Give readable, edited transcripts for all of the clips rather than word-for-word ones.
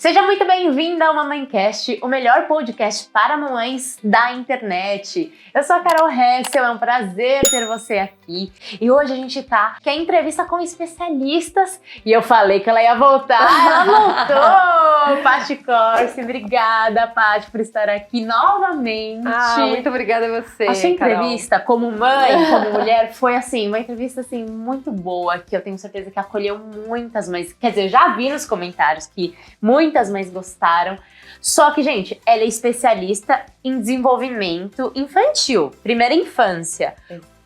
Seja muito bem-vinda ao MamãeCast, o melhor podcast para mamães da internet. Eu sou a Carol Hessel, é um prazer ter você aqui. E hoje a gente quer entrevista com especialistas. E eu falei que ela ia voltar, ela voltou! Paty Corsi, obrigada, Paty, por estar aqui novamente. Muito obrigada a você, a sua entrevista, Carol. como mãe, como mulher, foi assim, uma entrevista assim, muito boa, que eu tenho certeza que acolheu muitas mães. Quer dizer, eu já vi nos comentários que muitas mães gostaram. Só que, gente, ela é especialista em desenvolvimento infantil, primeira infância.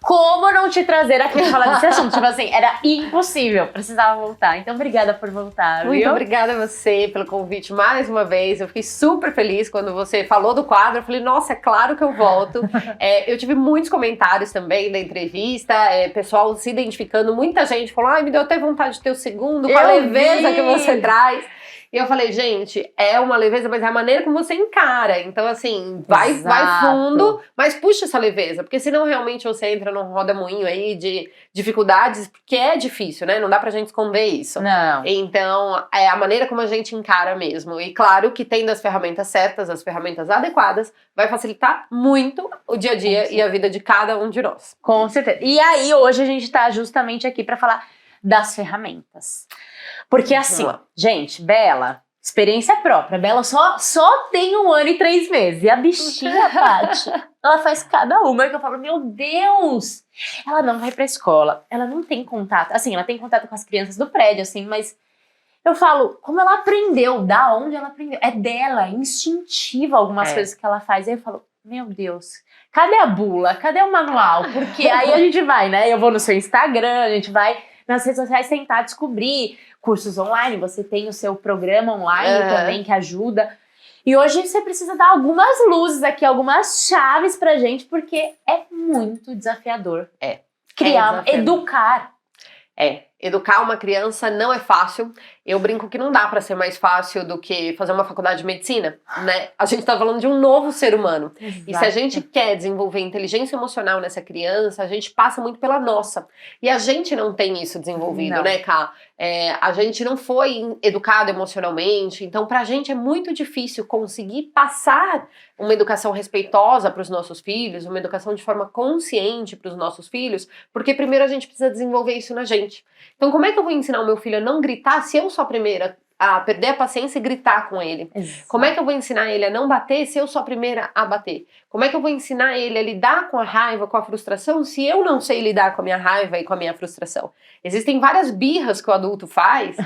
Como não te trazer aqui pra falar desse assunto? Tipo assim, era impossível, precisava voltar. Então, obrigada por voltar, Muito viu? obrigada a você pelo convite mais uma vez. Eu fiquei super feliz quando você falou do quadro. Eu falei, nossa, é claro que eu volto. Eu tive muitos comentários também da entrevista, pessoal se identificando. Muita gente falou, me deu até vontade de ter o segundo, com a leveza que você traz. E eu falei, gente, é uma leveza, mas é a maneira como você encara. Então, assim, vai fundo, mas puxa essa leveza. Porque senão realmente você entra num roda-moinho aí de dificuldades, porque é difícil, né? Não dá pra gente esconder isso. Não. Então, é a maneira como a gente encara mesmo. E claro que tendo as ferramentas certas, as ferramentas adequadas, vai facilitar muito o dia a dia e a vida de cada um de nós. Com certeza. E aí, hoje a gente tá justamente aqui pra falar das ferramentas. Porque assim, gente, Bela, experiência própria. Bela só tem 1 ano e 3 meses. E a bichinha, Paty, ela faz cada uma que eu falo, meu Deus! Ela não vai pra escola, ela não tem contato. Assim, ela tem contato com as crianças do prédio, assim, mas eu falo, como ela aprendeu? Da onde ela aprendeu? É dela, é instintiva algumas coisas que ela faz. Aí eu falo, meu Deus, cadê a bula? Cadê o manual? Porque aí a gente vai, né? Eu vou no seu Instagram, a gente vai nas redes sociais tentar descobrir cursos online, você tem o seu programa online também que ajuda. E hoje você precisa dar algumas luzes aqui, algumas chaves pra gente, porque é muito desafiador. Criar, educar. Educar uma criança não é fácil. Eu brinco que não dá pra ser mais fácil do que fazer uma faculdade de medicina, né? A gente tá falando de um novo ser humano. Exato. E se a gente quer desenvolver inteligência emocional nessa criança, a gente passa muito pela nossa. E a gente não tem isso desenvolvido, né, Ká? A gente não foi educado emocionalmente, então pra gente é muito difícil conseguir passar uma educação respeitosa pros nossos filhos, uma educação de forma consciente pros nossos filhos, porque primeiro a gente precisa desenvolver isso na gente. Então como é que eu vou ensinar o meu filho a não gritar se eu sou a primeira a perder a paciência e gritar com ele? Exato. Como é que eu vou ensinar ele a não bater se eu sou a primeira a bater? Como é que eu vou ensinar ele a lidar com a raiva, com a frustração, se eu não sei lidar com a minha raiva e com a minha frustração? Existem várias birras que o adulto faz,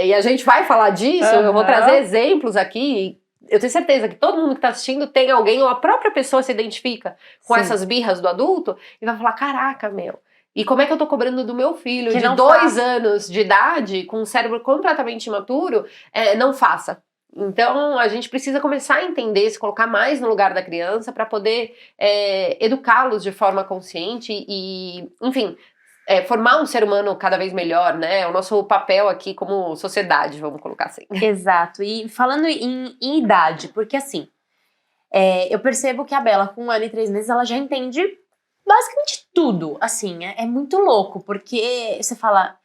e a gente vai falar disso, eu vou trazer exemplos aqui. Eu tenho certeza que todo mundo que está assistindo tem alguém, ou a própria pessoa se identifica com essas birras do adulto, e vai falar, caraca, meu... E como é que eu tô cobrando do meu filho que de 2 anos de idade, com um cérebro completamente imaturo, não faça. Então, a gente precisa começar a entender, se colocar mais no lugar da criança para poder educá-los de forma consciente e, enfim, formar um ser humano cada vez melhor, né? É o nosso papel aqui como sociedade, vamos colocar assim. Exato. E falando em idade, porque assim, eu percebo que a Bela, com 1 ano e 3 meses, ela já entende basicamente tudo, assim, é muito louco, porque você fala,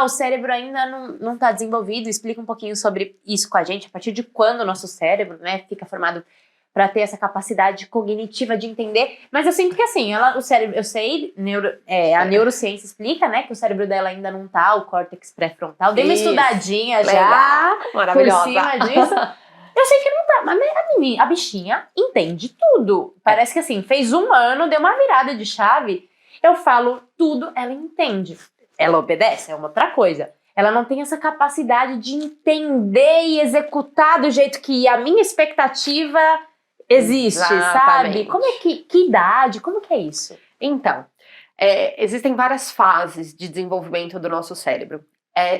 o cérebro ainda não tá desenvolvido, explica um pouquinho sobre isso com a gente, a partir de quando o nosso cérebro, né, fica formado para ter essa capacidade cognitiva de entender, mas eu sinto que assim, o cérebro, eu sei, a neurociência explica, né, que o cérebro dela ainda não tá, o córtex pré-frontal, dei uma estudadinha já, maravilhosa, por cima disso. Eu sei que não tá, mas a bichinha entende tudo. Parece que assim, fez 1 ano, deu uma virada de chave. Eu falo tudo, ela entende. Ela obedece, é uma outra coisa. Ela não tem essa capacidade de entender e executar do jeito que a minha expectativa existe, sabe? Como é que idade, como que é isso? Então, existem várias fases de desenvolvimento do nosso cérebro.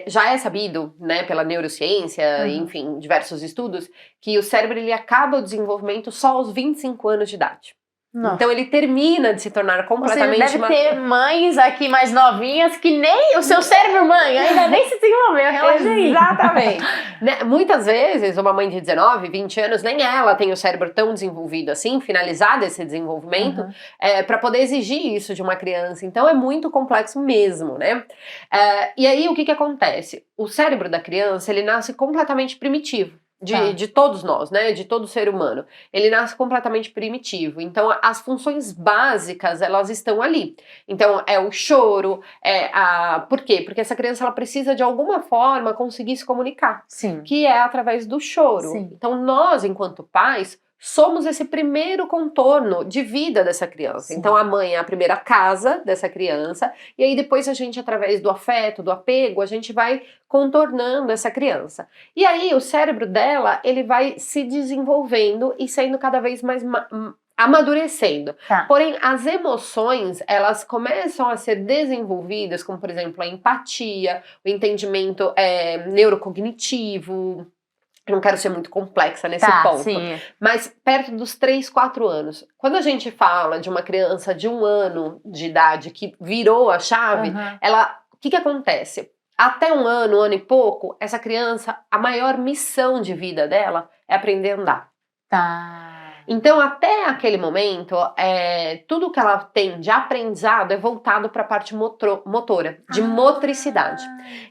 Já é sabido, né, pela neurociência, enfim, diversos estudos, que o cérebro ele acaba o desenvolvimento só aos 25 anos de idade. Não. Então ele termina de se tornar completamente... Você deve ter mães aqui mais novinhas que nem o seu cérebro, mãe, ainda nem se desenvolveu, relaxa aí. Exatamente. Né? Muitas vezes uma mãe de 19, 20 anos, nem ela tem o cérebro tão desenvolvido assim, finalizado esse desenvolvimento, para poder exigir isso de uma criança. Então é muito complexo mesmo, né? E aí o que acontece? O cérebro da criança, ele nasce completamente primitivo. de todos nós, né? De todo ser humano. Ele nasce completamente primitivo. Então, as funções básicas, elas estão ali. Então, é o choro, Por quê? Porque essa criança, ela precisa, de alguma forma, conseguir se comunicar. Sim. Que é através do choro. Sim. Então, nós, enquanto pais, somos esse primeiro contorno de vida dessa criança. Sim. Então, a mãe é a primeira casa dessa criança, e aí depois a gente, através do afeto, do apego, a gente vai contornando essa criança. E aí, o cérebro dela, ele vai se desenvolvendo e sendo cada vez mais amadurecendo. Tá. Porém, as emoções, elas começam a ser desenvolvidas, como, por exemplo, a empatia, o entendimento neurocognitivo. Eu não quero ser muito complexa nesse ponto, sim. mas perto dos 3, 4 anos. Quando a gente fala de uma criança de 1 ano de idade que virou a chave, o que acontece? Até 1 ano e pouco, essa criança, a maior missão de vida dela é aprender a andar. Tá. Então, até aquele momento, tudo que ela tem de aprendizado é voltado para a parte motora, de motricidade.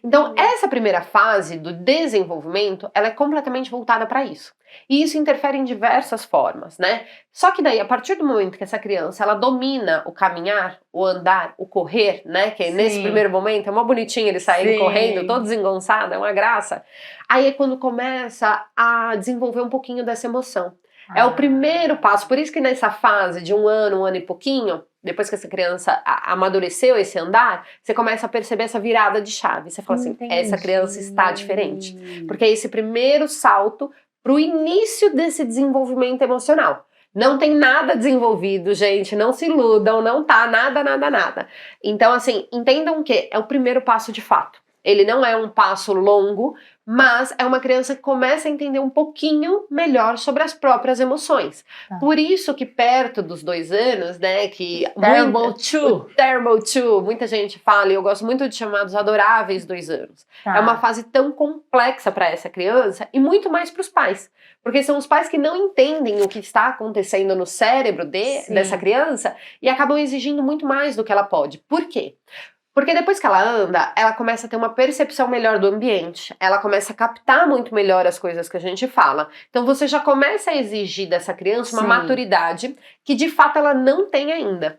Então, essa primeira fase do desenvolvimento, ela é completamente voltada para isso. E isso interfere em diversas formas, né? Só que daí, a partir do momento que essa criança, ela domina o caminhar, o andar, o correr, né? Que nesse primeiro momento é mó bonitinho ele sair correndo, todo desengonçado, é uma graça. Aí é quando começa a desenvolver um pouquinho dessa emoção. É o primeiro passo, por isso que nessa fase de 1 ano e pouquinho, depois que essa criança amadureceu esse andar, você começa a perceber essa virada de chave. Você fala assim, essa criança está diferente. Porque é esse primeiro salto para o início desse desenvolvimento emocional. Não tem nada desenvolvido, gente, não se iludam, não tá nada. Então, assim, entendam que é o primeiro passo de fato. Ele não é um passo longo, mas é uma criança que começa a entender um pouquinho melhor sobre as próprias emoções. Por isso que perto dos 2 anos, né, que... Terrible two, muita gente fala, e eu gosto muito de chamar dos adoráveis 2 anos. É uma fase tão complexa para essa criança e muito mais para os pais. Porque são os pais que não entendem o que está acontecendo no cérebro dessa criança e acabam exigindo muito mais do que ela pode. Por quê? Porque depois que ela anda, ela começa a ter uma percepção melhor do ambiente, ela começa a captar muito melhor as coisas que a gente fala. Então você já começa a exigir dessa criança uma maturidade que de fato ela não tem ainda.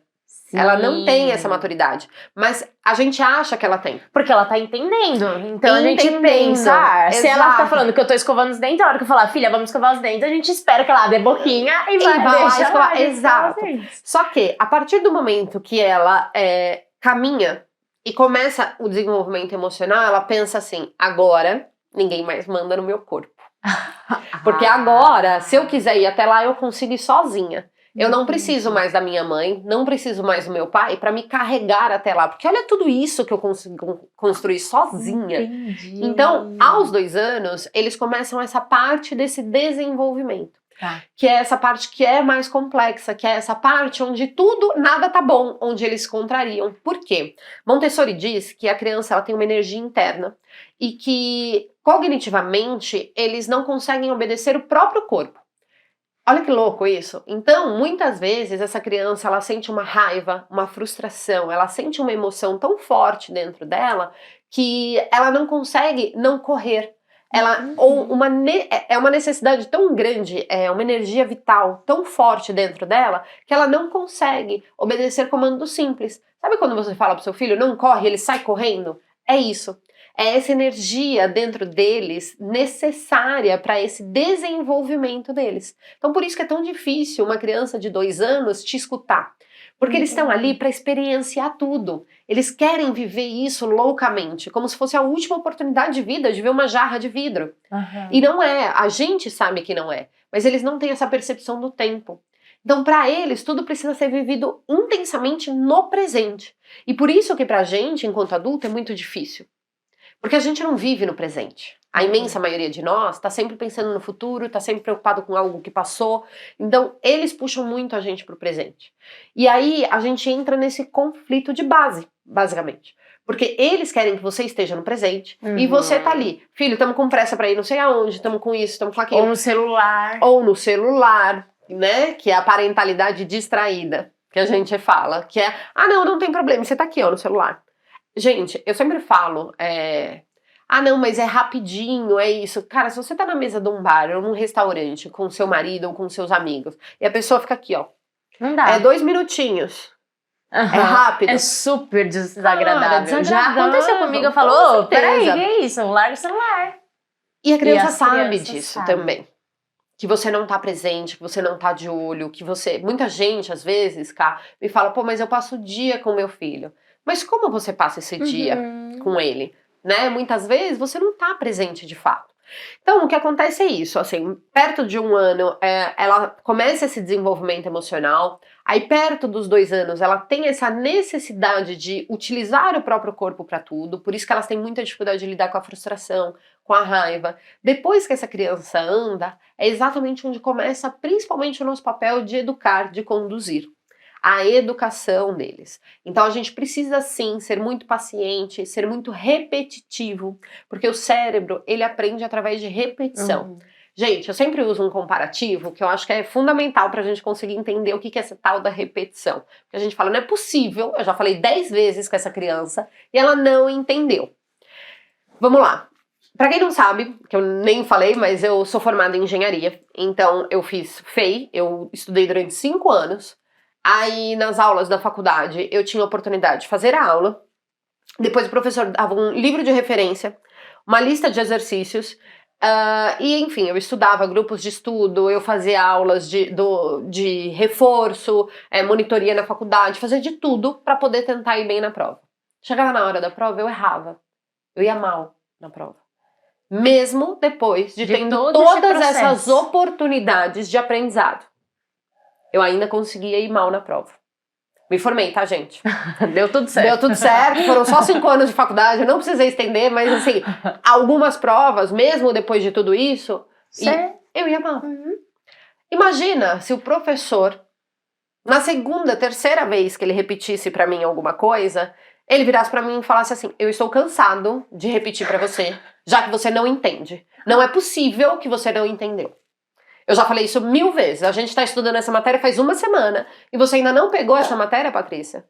Ela não tem essa maturidade, mas a gente acha que ela tem. Porque ela tá entendendo. Então a gente pensa, se ela tá falando que eu tô escovando os dentes, a hora que eu falar, filha, vamos escovar os dentes, a gente espera que ela dê boquinha e vai deixar escovar. Exato. Só que a partir do momento que ela caminha e começa o desenvolvimento emocional, ela pensa assim, agora ninguém mais manda no meu corpo. Porque agora, se eu quiser ir até lá, eu consigo ir sozinha. Eu não preciso mais da minha mãe, não preciso mais do meu pai para me carregar até lá. Porque olha tudo isso que eu consigo construir sozinha. Então, aos 2 anos, eles começam essa parte desse desenvolvimento. Que é essa parte que é mais complexa, que é essa parte onde nada tá bom, onde eles se contrariam. Por quê? Montessori diz que a criança ela tem uma energia interna e que, cognitivamente, eles não conseguem obedecer o próprio corpo. Olha que louco isso. Então, muitas vezes, essa criança ela sente uma raiva, uma frustração, ela sente uma emoção tão forte dentro dela que ela não consegue não correr. É uma necessidade tão grande, é uma energia vital tão forte dentro dela que ela não consegue obedecer comandos simples. Sabe quando você fala pro seu filho, não corre, ele sai correndo? É isso. É essa energia dentro deles necessária para esse desenvolvimento deles. Então por isso que é tão difícil uma criança de 2 anos te escutar. Porque eles estão ali para experienciar tudo. Eles querem viver isso loucamente, como se fosse a última oportunidade de vida, de ver uma jarra de vidro. E não é, a gente sabe que não é, mas eles não têm essa percepção do tempo. Então, para eles, tudo precisa ser vivido intensamente no presente. E por isso que pra gente, enquanto adulto, é muito difícil. Porque a gente não vive no presente. A imensa maioria de nós está sempre pensando no futuro, está sempre preocupado com algo que passou. Então, eles puxam muito a gente para o presente. E aí, a gente entra nesse conflito de base, basicamente. Porque eles querem que você esteja no presente e você tá ali. Filho, estamos com pressa para ir não sei aonde, estamos com isso, estamos com aquilo. Ou no celular. Ou no celular, né? Que é a parentalidade distraída, que a gente fala. Que é, não tem problema, você tá aqui, ó, no celular. Gente, eu sempre falo, Ah, não, mas é rapidinho, é isso. Cara, se você tá na mesa de um bar ou num restaurante com seu marido ou com seus amigos, e a pessoa fica aqui, ó. Não dá. É 2 minutinhos. Uhum. É rápido. É super desagradável. Cara, desagradável. Já aconteceu comigo, eu falo, Com ô, peraí, certeza. que é isso? Larga o celular. E a criança as sabe crianças disso sabem. também. Que você não tá presente, que você não tá de olho, que você... Muita gente, às vezes, cá, me fala, pô, mas eu passo o dia com meu filho. Mas como você passa esse dia com ele? Né? Muitas vezes você não tá presente de fato. Então, o que acontece é isso, assim, perto de 1 ano, ela começa esse desenvolvimento emocional, aí perto dos 2 anos, ela tem essa necessidade de utilizar o próprio corpo para tudo, por isso que elas têm muita dificuldade de lidar com a frustração, com a raiva. Depois que essa criança anda, é exatamente onde começa principalmente o nosso papel de educar, de conduzir. A educação deles. Então a gente precisa sim ser muito paciente, ser muito repetitivo, porque o cérebro, ele aprende através de repetição. Gente, eu sempre uso um comparativo que eu acho que é fundamental pra gente conseguir entender o que é essa tal da repetição. Porque a gente fala, não é possível, eu já falei 10 vezes com essa criança e ela não entendeu. Vamos lá. Pra quem não sabe, que eu nem falei, mas eu sou formada em engenharia, então eu fiz FEI, eu estudei durante 5 anos. Aí, nas aulas da faculdade, eu tinha a oportunidade de fazer a aula. Depois o professor dava um livro de referência, uma lista de exercícios. E, enfim, eu estudava grupos de estudo, eu fazia aulas de reforço, monitoria na faculdade, fazia de tudo para poder tentar ir bem na prova. Chegava na hora da prova, eu errava. Eu ia mal na prova. Mesmo depois de tendo todas essas oportunidades de aprendizado. Eu ainda conseguia ir mal na prova. Me formei, tá, gente? Deu tudo certo. Deu tudo certo, foram só 5 anos de faculdade, eu não precisei estender, mas assim, algumas provas, mesmo depois de tudo isso, eu ia mal. Imagina se o professor, na segunda, terceira vez que ele repetisse pra mim alguma coisa, ele virasse pra mim e falasse assim, eu estou cansado de repetir pra você, já que você não entende. Não é possível que você não entendeu. Eu já falei isso 1000 vezes. A gente tá estudando essa matéria faz 1 semana e você ainda não pegou essa matéria, Patrícia?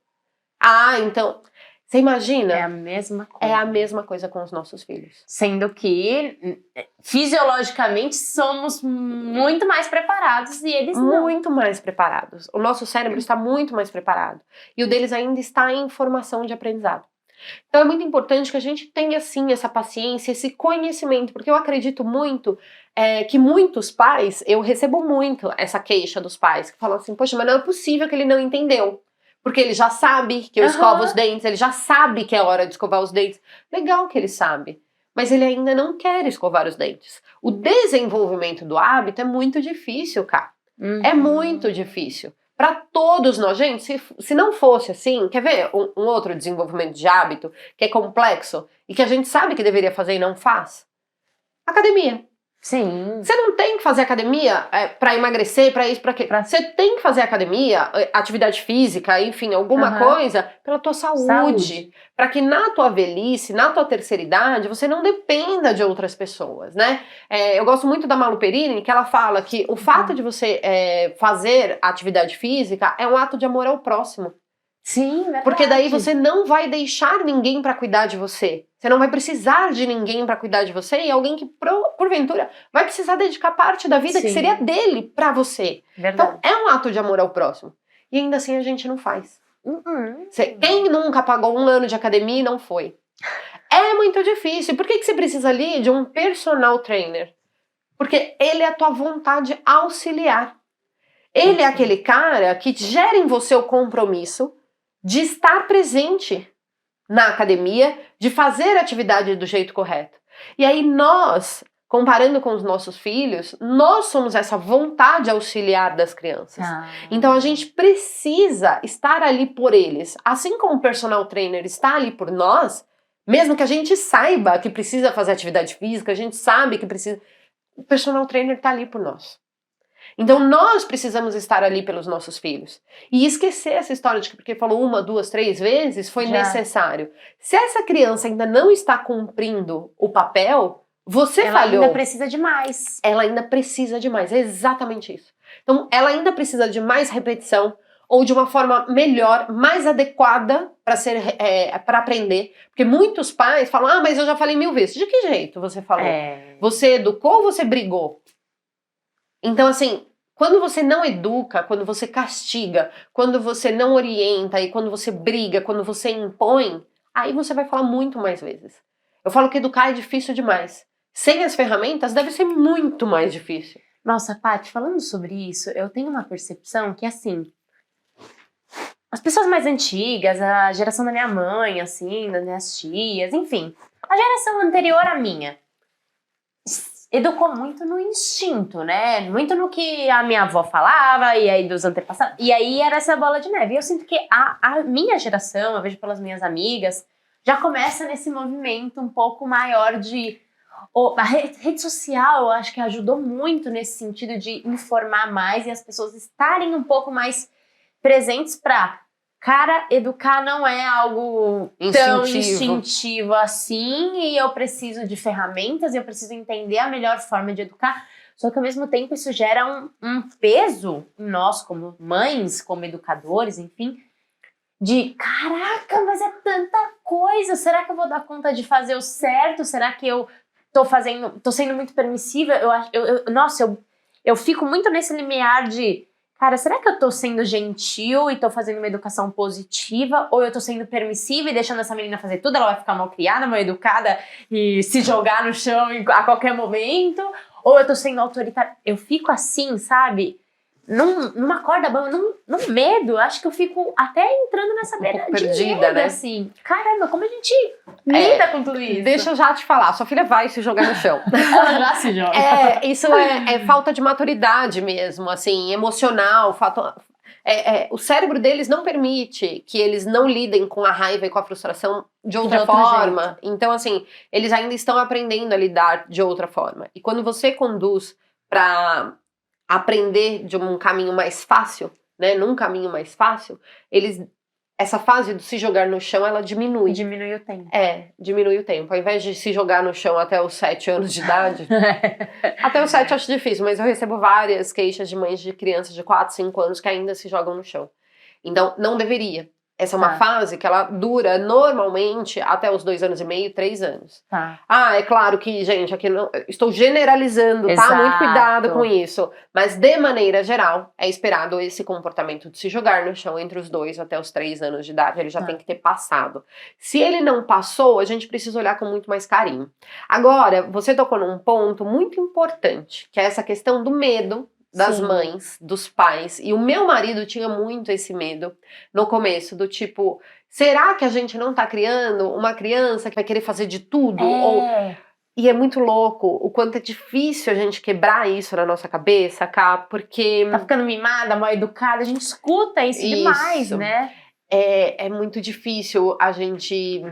Ah, então... Você imagina? É a mesma coisa. É a mesma coisa com os nossos filhos. Sendo que, fisiologicamente, somos muito mais preparados e eles não. Muito mais preparados. O nosso cérebro está muito mais preparado. E o deles ainda está em formação de aprendizado. Então é muito importante que a gente tenha, sim, essa paciência, esse conhecimento, porque eu acredito muito que muitos pais, eu recebo muito essa queixa dos pais, que falam assim, poxa, mas não é possível que ele não entendeu, porque ele já sabe que eu escovo os dentes, ele já sabe que é hora de escovar os dentes. Legal que ele sabe, mas ele ainda não quer escovar os dentes. O desenvolvimento do hábito é muito difícil, cara. É muito difícil. Para todos nós, gente, se não fosse assim, quer ver um outro desenvolvimento de hábito que é complexo e que a gente sabe que deveria fazer e não faz? Academia. Sim. Você não tem que fazer academia para emagrecer, para isso, para quê? Você tem que fazer academia, atividade física, enfim, alguma coisa pela tua saúde. Para que na tua velhice, na tua terceira idade, você não dependa de outras pessoas, né? Eu gosto muito da Malu Perini, que ela fala que o fato de você fazer atividade física é um ato de amor ao próximo. Sim, verdade. Porque daí você não vai deixar ninguém para cuidar de você. Você não vai precisar de ninguém para cuidar de você e alguém que, porventura, vai precisar dedicar parte da vida que seria dele para você. Verdade. Então, é um ato de amor ao próximo. E ainda assim a gente não faz. Quem nunca pagou 1 ano de academia e não foi? É muito difícil. Por que você precisa ali de um personal trainer? Porque ele é a tua vontade auxiliar. Ele é aquele cara que gera em você o compromisso de estar presente na academia, de fazer a atividade do jeito correto. E aí nós, comparando com os nossos filhos, nós somos essa vontade auxiliar das crianças. Então a gente precisa estar ali por eles. Assim como o personal trainer está ali por nós, mesmo que a gente saiba que precisa fazer atividade física, a gente sabe que precisa... O personal trainer está ali por nós. Então nós precisamos estar ali pelos nossos filhos. E esquecer essa história de que porque falou 1, 2, 3 vezes foi necessário. Se essa criança ainda não está cumprindo o papel, você falhou. Ela ainda precisa de mais. Ela ainda precisa de mais, é exatamente isso. Então ela ainda precisa de mais repetição. ou de uma forma melhor, mais adequada para aprender. Porque muitos pais falam, mas eu já falei 1000 vezes. De que jeito você falou? Você educou ou você brigou? Então, assim, quando você não educa, quando você castiga, quando você não orienta, e quando você briga, quando você impõe, aí você vai falar muito mais vezes. Eu falo que educar é difícil demais. Sem as ferramentas, deve ser muito mais difícil. Nossa, Paty, falando sobre isso, eu tenho uma percepção que, assim, as pessoas mais antigas, a geração da minha mãe, assim, das minhas tias, enfim, a geração anterior à minha, educou muito no instinto, né? Muito no que a minha avó falava, e aí dos antepassados, e aí era essa bola de neve. E eu sinto que a minha geração, eu vejo pelas minhas amigas, já começa nesse movimento um pouco maior de... A rede social, eu acho que ajudou muito nesse sentido de informar mais e as pessoas estarem um pouco mais presentes para, cara, educar não é algo tão instintivo assim, e eu preciso de ferramentas, e eu preciso entender a melhor forma de educar. Só que ao mesmo tempo isso gera um peso em nós como mães, como educadores, enfim, de caraca, mas é tanta coisa, será que eu vou dar conta de fazer o certo? Será que eu tô sendo muito permissiva? Eu fico muito nesse limiar de, cara, será que eu tô sendo gentil e tô fazendo uma educação positiva? Ou eu tô sendo permissiva e deixando essa menina fazer tudo? Ela vai ficar mal criada, mal educada e se jogar no chão a qualquer momento? Ou eu tô sendo autoritária? Eu fico assim, sabe? Numa corda bamba, num medo. Acho que eu fico até entrando nessa beira de perdida, medo, né? Assim. Caramba, como a gente lida com tudo isso? Deixa eu já te falar, sua filha vai se jogar no chão. Ela já se joga. Isso é falta de maturidade mesmo, assim, emocional. O cérebro deles não permite que eles não lidem com a raiva e com a frustração de outra forma. Então, assim, eles ainda estão aprendendo a lidar de outra forma. E quando você conduz para aprender de um caminho mais fácil, né, num caminho mais fácil, essa fase do se jogar no chão, ela diminui. Diminui o tempo. Diminui o tempo. Ao invés de se jogar no chão até os 7 anos de idade, até os 7 eu acho difícil, mas eu recebo várias queixas de mães de crianças de 4, 5 anos que ainda se jogam no chão. Então, não deveria. Essa é uma fase que ela dura normalmente até os 2 anos e meio, 3 anos. É claro que, gente, aqui não, estou generalizando, Exato. tá? Muito cuidado com isso. Mas, de maneira geral, é esperado esse comportamento de se jogar no chão entre os 2 até os 3 anos de idade. Ele já tem que ter passado. Se ele não passou, a gente precisa olhar com muito mais carinho. Agora, você tocou num ponto muito importante, que é essa questão do medo das mães, dos pais. E o meu marido tinha muito esse medo no começo, do tipo, será que a gente não tá criando uma criança que vai querer fazer de tudo? E é muito louco o quanto é difícil a gente quebrar isso na nossa cabeça, Cá, porque... Tá ficando mimada, mal educada, a gente escuta isso demais, né? É muito difícil a gente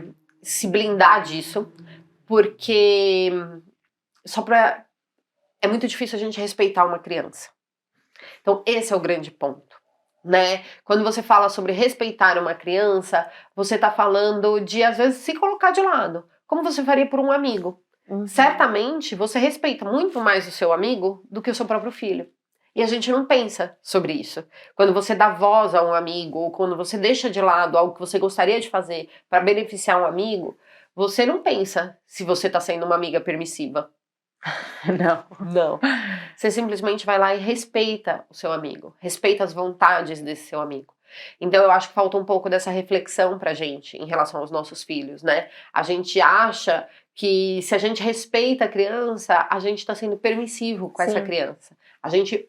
se blindar disso, porque é muito difícil a gente respeitar uma criança. Então, esse é o grande ponto, né? Quando você fala sobre respeitar uma criança, você tá falando de, às vezes, se colocar de lado. Como você faria por um amigo. Certamente, você respeita muito mais o seu amigo do que o seu próprio filho. E a gente não pensa sobre isso. Quando você dá voz a um amigo, ou quando você deixa de lado algo que você gostaria de fazer para beneficiar um amigo, você não pensa se você tá sendo uma amiga permissiva. Não. Você simplesmente vai lá e respeita o seu amigo. Respeita as vontades desse seu amigo. Então eu acho que falta um pouco dessa reflexão pra gente em relação aos nossos filhos, né? A gente acha que se a gente respeita a criança, a gente tá sendo permissivo com essa criança.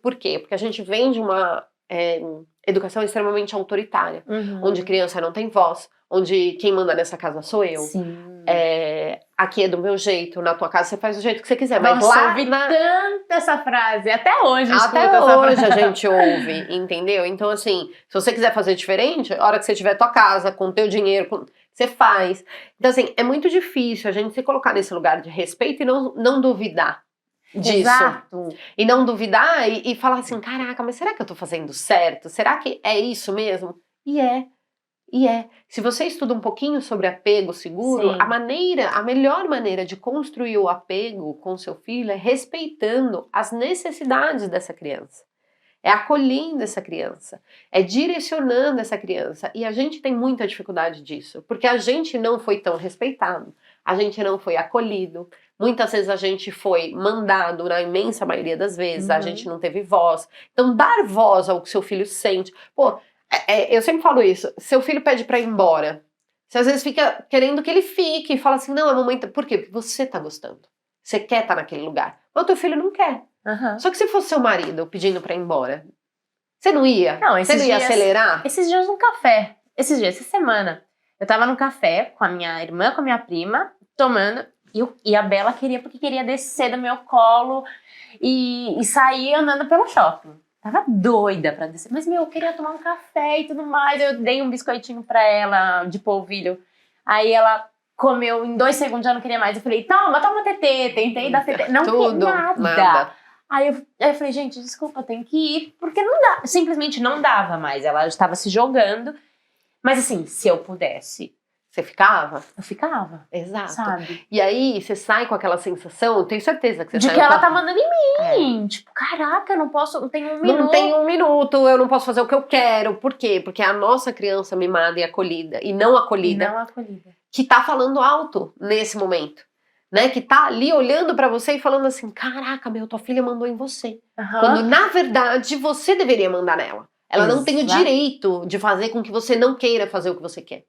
Por quê? Porque a gente vem de uma educação extremamente autoritária, onde criança não tem voz, onde quem manda nessa casa sou eu. Aqui é do meu jeito, na tua casa você faz do jeito que você quiser. Mas Nossa, lá ouvi tanto essa frase, até hoje a gente ouve, entendeu? Então assim, se você quiser fazer diferente, a hora que você tiver tua casa, com teu dinheiro, você faz. Então assim, é muito difícil a gente se colocar nesse lugar de respeito e não duvidar disso. Exato. E não duvidar e falar assim, caraca, mas será que eu tô fazendo certo? Será que é isso mesmo? E é. Se você estuda um pouquinho sobre apego seguro, a melhor maneira de construir o apego com seu filho é respeitando as necessidades dessa criança. é acolhendo essa criança, é direcionando essa criança. E a gente tem muita dificuldade disso, porque a gente não foi tão respeitado, a gente não foi acolhido. Muitas vezes a gente foi mandado, na imensa maioria das vezes, a gente não teve voz. Então, dar voz ao que seu filho sente. Pô, eu sempre falo isso, seu filho pede pra ir embora, você às vezes fica querendo que ele fique, e fala assim, não, a mamãe... Por quê? Porque você tá gostando. Você quer estar naquele lugar. Mas o teu filho não quer. Só que se fosse seu marido pedindo pra ir embora, você não ia? Não, você não ia acelerar? Esses dias no café, essa semana, eu tava no café com a minha irmã, com a minha prima, tomando, e a Bela porque queria descer do meu colo e sair andando pelo shopping. Tava doida pra descer, mas eu queria tomar um café e tudo mais. Eu dei um biscoitinho pra ela de polvilho. Aí ela comeu em 2 segundos, já não queria mais. Eu falei, toma TT. Tentei dar TT. Não Tudo, nada. Aí eu falei, gente, desculpa, eu tenho que ir. Porque não dá, simplesmente não dava mais. Ela estava se jogando. Mas assim, se eu pudesse... Você ficava? Eu ficava. Exato. Sabe? E aí, você sai com aquela sensação, eu tenho certeza que você de sai que ela tá mandando em mim. Tipo, caraca, eu não posso, não tenho um minuto. Não tenho um minuto, eu não posso fazer o que eu quero. Por quê? Porque é a nossa criança mimada e acolhida, e não acolhida, que tá falando alto nesse momento. Né? Que tá ali olhando pra você e falando assim, caraca, tua filha mandou em você. Quando, na verdade, você deveria mandar nela. Ela não tem o direito de fazer com que você não queira fazer o que você quer.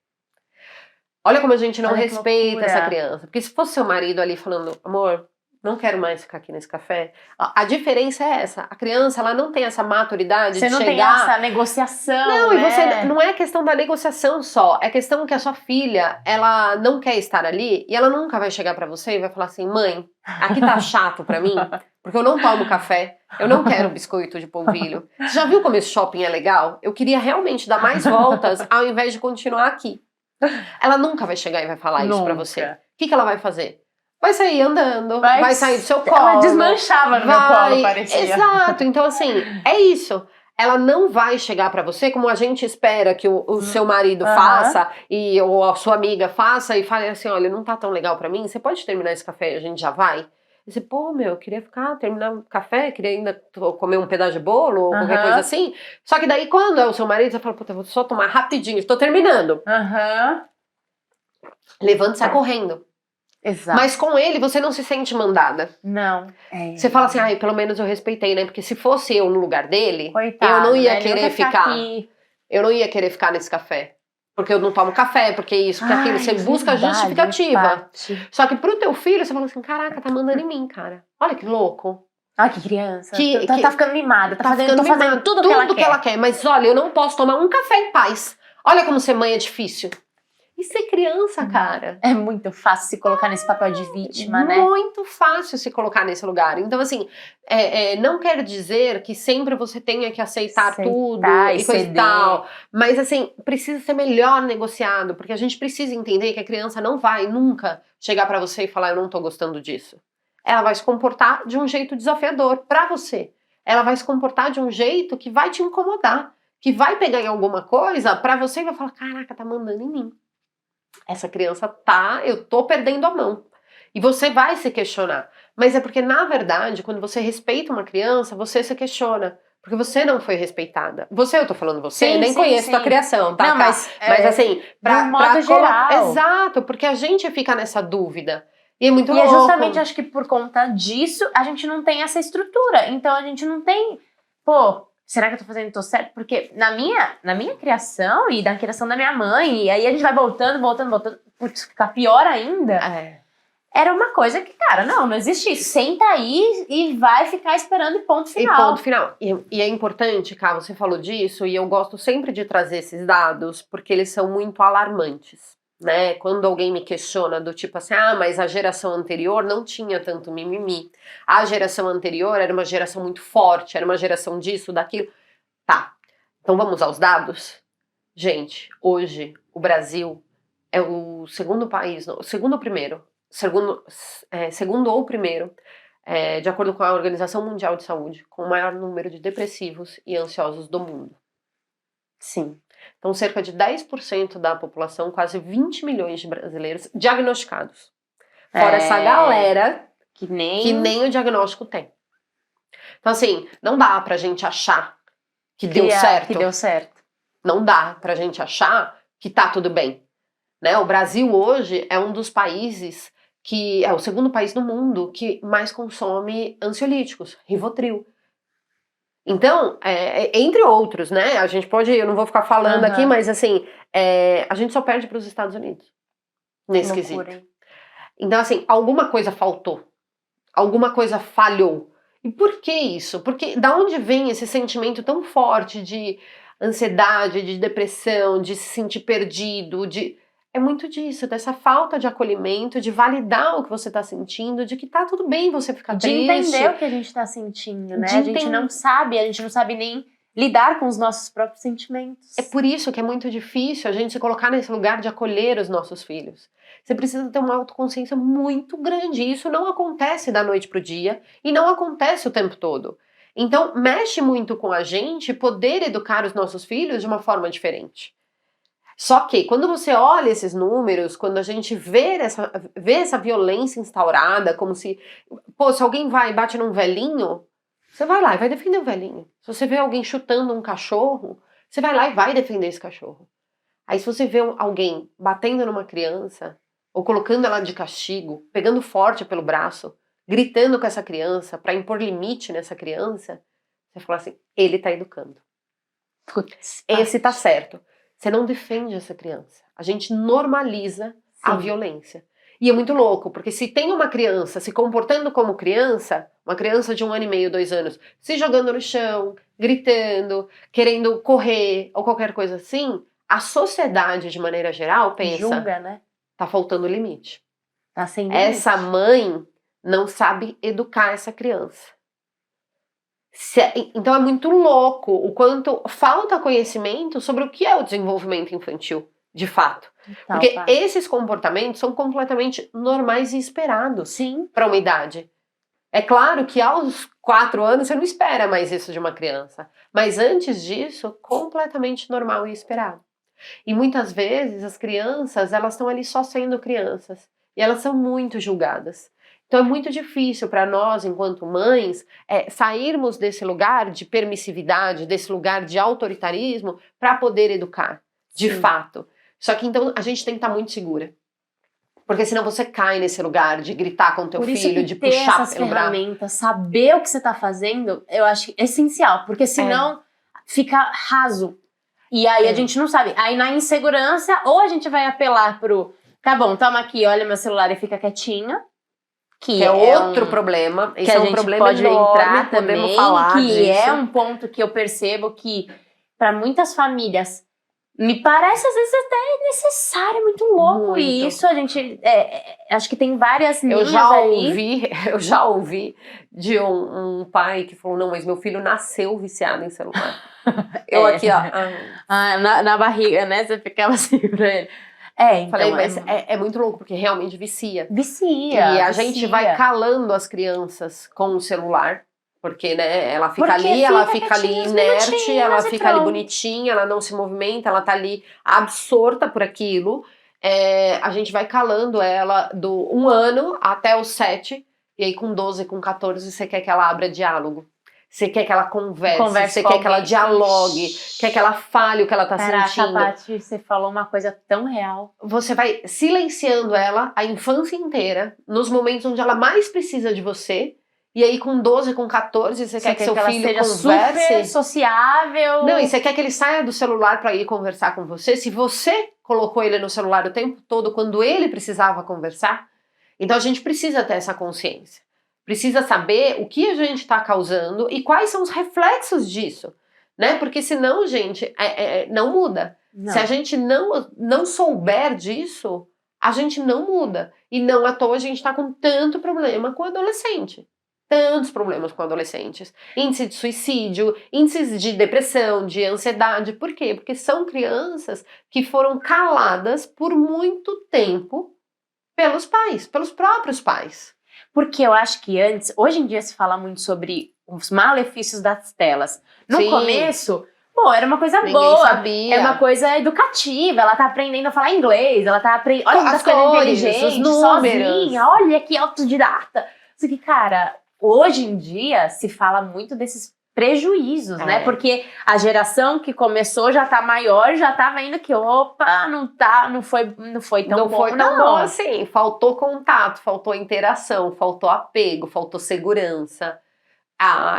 Olha como a gente não respeita essa criança. Porque se fosse seu marido ali falando, amor, não quero mais ficar aqui nesse café. A diferença é essa. A criança, ela não tem essa maturidade de chegar... Você não tem essa negociação, Não, né? E você... Não é questão da negociação só. É questão que a sua filha, ela não quer estar ali e ela nunca vai chegar pra você e vai falar assim, mãe, aqui tá chato pra mim, porque eu não tomo café, eu não quero biscoito de polvilho. Você já viu como esse shopping é legal? Eu queria realmente dar mais voltas ao invés de continuar aqui. Ela nunca vai chegar e vai falar isso pra você. O que ela vai fazer? Vai sair andando, vai sair do seu colo. Ela desmanchava no meu colo, parecia. Exato, então assim, é isso. Ela não vai chegar pra você como a gente espera que o seu marido faça, ou a sua amiga faça, e fale assim, olha, não tá tão legal pra mim, você pode terminar esse café e a gente já vai? E você, pô, eu queria terminar o café, queria ainda comer um pedaço de bolo, ou qualquer coisa assim. Só que daí, quando é o seu marido, você fala, puta, vou só tomar rapidinho, estou terminando. Levanta e sai correndo. Exato. Mas com ele, você não se sente mandada. Não. Você fala assim, ai, pelo menos eu respeitei, né? Porque se fosse eu no lugar dele, coitado, eu não ia né? querer ficar. Eu não ia querer ficar nesse café. Porque eu não tomo café, porque isso, porque aquilo. Você busca justificativa. Só que pro teu filho, você fala assim, caraca, tá mandando em mim, cara. Olha que louco. Olha que criança. Tá ficando mimada. Tô fazendo tudo que ela quer. Mas olha, eu não posso tomar um café em paz. Olha como ser mãe é difícil. E ser criança, cara. É muito fácil se colocar nesse papel de vítima, né? Muito fácil se colocar nesse lugar. Então, assim, não quer dizer que sempre você tenha que aceitar tudo e coisa e tal. Mas, assim, precisa ser melhor negociado. Porque a gente precisa entender que a criança não vai nunca chegar pra você e falar, eu não tô gostando disso. Ela vai se comportar de um jeito desafiador pra você. Ela vai se comportar de um jeito que vai te incomodar. Que vai pegar em alguma coisa pra você e vai falar, caraca, tá mandando em mim. Essa criança eu tô perdendo a mão. E você vai se questionar. Mas é porque, na verdade, quando você respeita uma criança, você se questiona. Porque você não foi respeitada. Eu tô falando você, nem conheço tua criação, tá? Não, mas assim, pra modo geral. Exato, porque a gente fica nessa dúvida. E é muito louco. E é justamente, acho que por conta disso, a gente não tem essa estrutura. Então, a gente não tem... Pô, será que eu tô fazendo certo? Porque na minha criação e na criação da minha mãe, e aí a gente vai voltando, putz, ficar pior ainda. Era uma coisa que, cara, não existe isso. Senta aí e vai ficar esperando e ponto final. E ponto final. E é importante, Cá, você falou disso, e eu gosto sempre de trazer esses dados, porque eles são muito alarmantes. Né? Quando alguém me questiona do tipo assim, mas a geração anterior não tinha tanto mimimi. A geração anterior era uma geração muito forte, era uma geração disso, daquilo. Tá, então vamos aos dados? Gente, hoje o Brasil é o segundo país, segundo ou primeiro, de acordo com a Organização Mundial de Saúde, com o maior número de depressivos e ansiosos do mundo. Sim. Então, cerca de 10% da população, quase 20 milhões de brasileiros diagnosticados. Fora essa galera que nem o diagnóstico tem. Então, assim, não dá pra gente achar que deu certo. Que deu certo. Não dá pra gente achar que tá tudo bem. Né? O Brasil hoje é um dos países que é o segundo país do mundo que mais consome ansiolíticos, Rivotril. Então, entre outros, né? A gente pode, eu não vou ficar falando aqui, mas assim, a gente só perde para os Estados Unidos nesse quesito. Então, assim, alguma coisa faltou, alguma coisa falhou. E por que isso? Porque da onde vem esse sentimento tão forte de ansiedade, de depressão, de se sentir perdido, é muito disso, dessa falta de acolhimento, de validar o que você tá sentindo, de que tá tudo bem você ficar triste. De entender o que a gente tá sentindo, né? A gente não sabe nem lidar com os nossos próprios sentimentos. É por isso que é muito difícil a gente se colocar nesse lugar de acolher os nossos filhos. Você precisa ter uma autoconsciência muito grande, e isso não acontece da noite pro dia, e não acontece o tempo todo. Então, mexe muito com a gente poder educar os nossos filhos de uma forma diferente. Só que, quando você olha esses números, quando a gente vê essa violência instaurada, como se... Pô, se alguém vai e bate num velhinho, você vai lá e vai defender o velhinho. Se você vê alguém chutando um cachorro, você vai lá e vai defender esse cachorro. Aí se você vê alguém batendo numa criança, ou colocando ela de castigo, pegando forte pelo braço, gritando com essa criança para impor limite nessa criança, você fala assim, ele tá educando. Putz, esse tá certo. Você não defende essa criança. A gente normaliza a violência. E é muito louco, porque se tem uma criança se comportando como criança, uma criança de 1 ano e meio, 2 anos, se jogando no chão, gritando, querendo correr ou qualquer coisa assim, a sociedade, de maneira geral, pensa... Julga, né? Tá faltando limite. Tá sem limite. Essa mãe não sabe educar essa criança. Então é muito louco o quanto falta conhecimento sobre o que é o desenvolvimento infantil, de fato. Porque esses comportamentos são completamente normais e esperados para uma idade. É claro que aos 4 anos você não espera mais isso de uma criança. Mas antes disso, completamente normal e esperado. E muitas vezes as crianças, elas estão ali só sendo crianças. E elas são muito julgadas. Então é muito difícil para nós, enquanto mães, sairmos desse lugar de permissividade, desse lugar de autoritarismo, para poder educar, de fato. Só que então a gente tem que estar muito segura. Porque senão você cai nesse lugar de gritar com o teu filho, de puxar essas ferramentas, saber o que você está fazendo, eu acho essencial. Porque senão fica raso. E aí a gente não sabe. Aí na insegurança, ou a gente vai apelar pro... Tá bom, toma aqui, olha meu celular e fica quietinha. Que é outro problema. Que a gente problema pode entrar também, falar que disso. É um ponto que eu percebo que para muitas famílias me parece às vezes até necessário, é muito louco. Muito. E isso a gente, acho que tem várias linhas ali. Eu já ouvi de um pai que falou, não, mas meu filho nasceu viciado em celular. Eu aqui, ó. Na barriga, né? Você ficava assim pra ele. Então, falei, mas é muito louco, porque realmente vicia. Vicia. E a gente vai calando as crianças com o celular, porque, né, ela fica ali inerte, ela fica ali bonitinha, ela não se movimenta, ela tá ali absorta por aquilo. A gente vai calando ela do 1 ano até os 7, e aí com 12, com 14, você quer que ela abra diálogo. Você quer que ela converse, você quer que ela dialogue, quer que ela fale o que ela tá sentindo. Paty, você falou uma coisa tão real. Você vai silenciando ela a infância inteira, nos momentos onde ela mais precisa de você, e aí com 12, com 14, você quer que seu filho seja converse. Super sociável. Não, e você quer que ele saia do celular pra ir conversar com você, se você colocou ele no celular o tempo todo quando ele precisava conversar. Então a gente precisa ter essa consciência. Precisa saber o que a gente está causando e quais são os reflexos disso, né? Porque senão, gente, não muda. Não. Se a gente não souber disso, a gente não muda. E não à toa a gente está com tanto problema com adolescente. Tantos problemas com adolescentes. Índice de suicídio, índices de depressão, de ansiedade. Por quê? Porque são crianças que foram caladas por muito tempo pelos pais, pelos próprios pais. Porque eu acho que antes, hoje em dia se fala muito sobre os malefícios das telas. No começo, era uma coisa boa. Sabia. É uma coisa educativa, ela tá aprendendo a falar inglês, ela tá aprendendo, olha as coisas inteligente, sozinha, olha que autodidata. Só que, cara, hoje em dia se fala muito desses prejuízos, né? Porque a geração que começou já tá maior, já tá vendo que, opa, não foi tão bom, foi tão bom assim. Faltou contato, faltou interação, faltou apego, faltou segurança.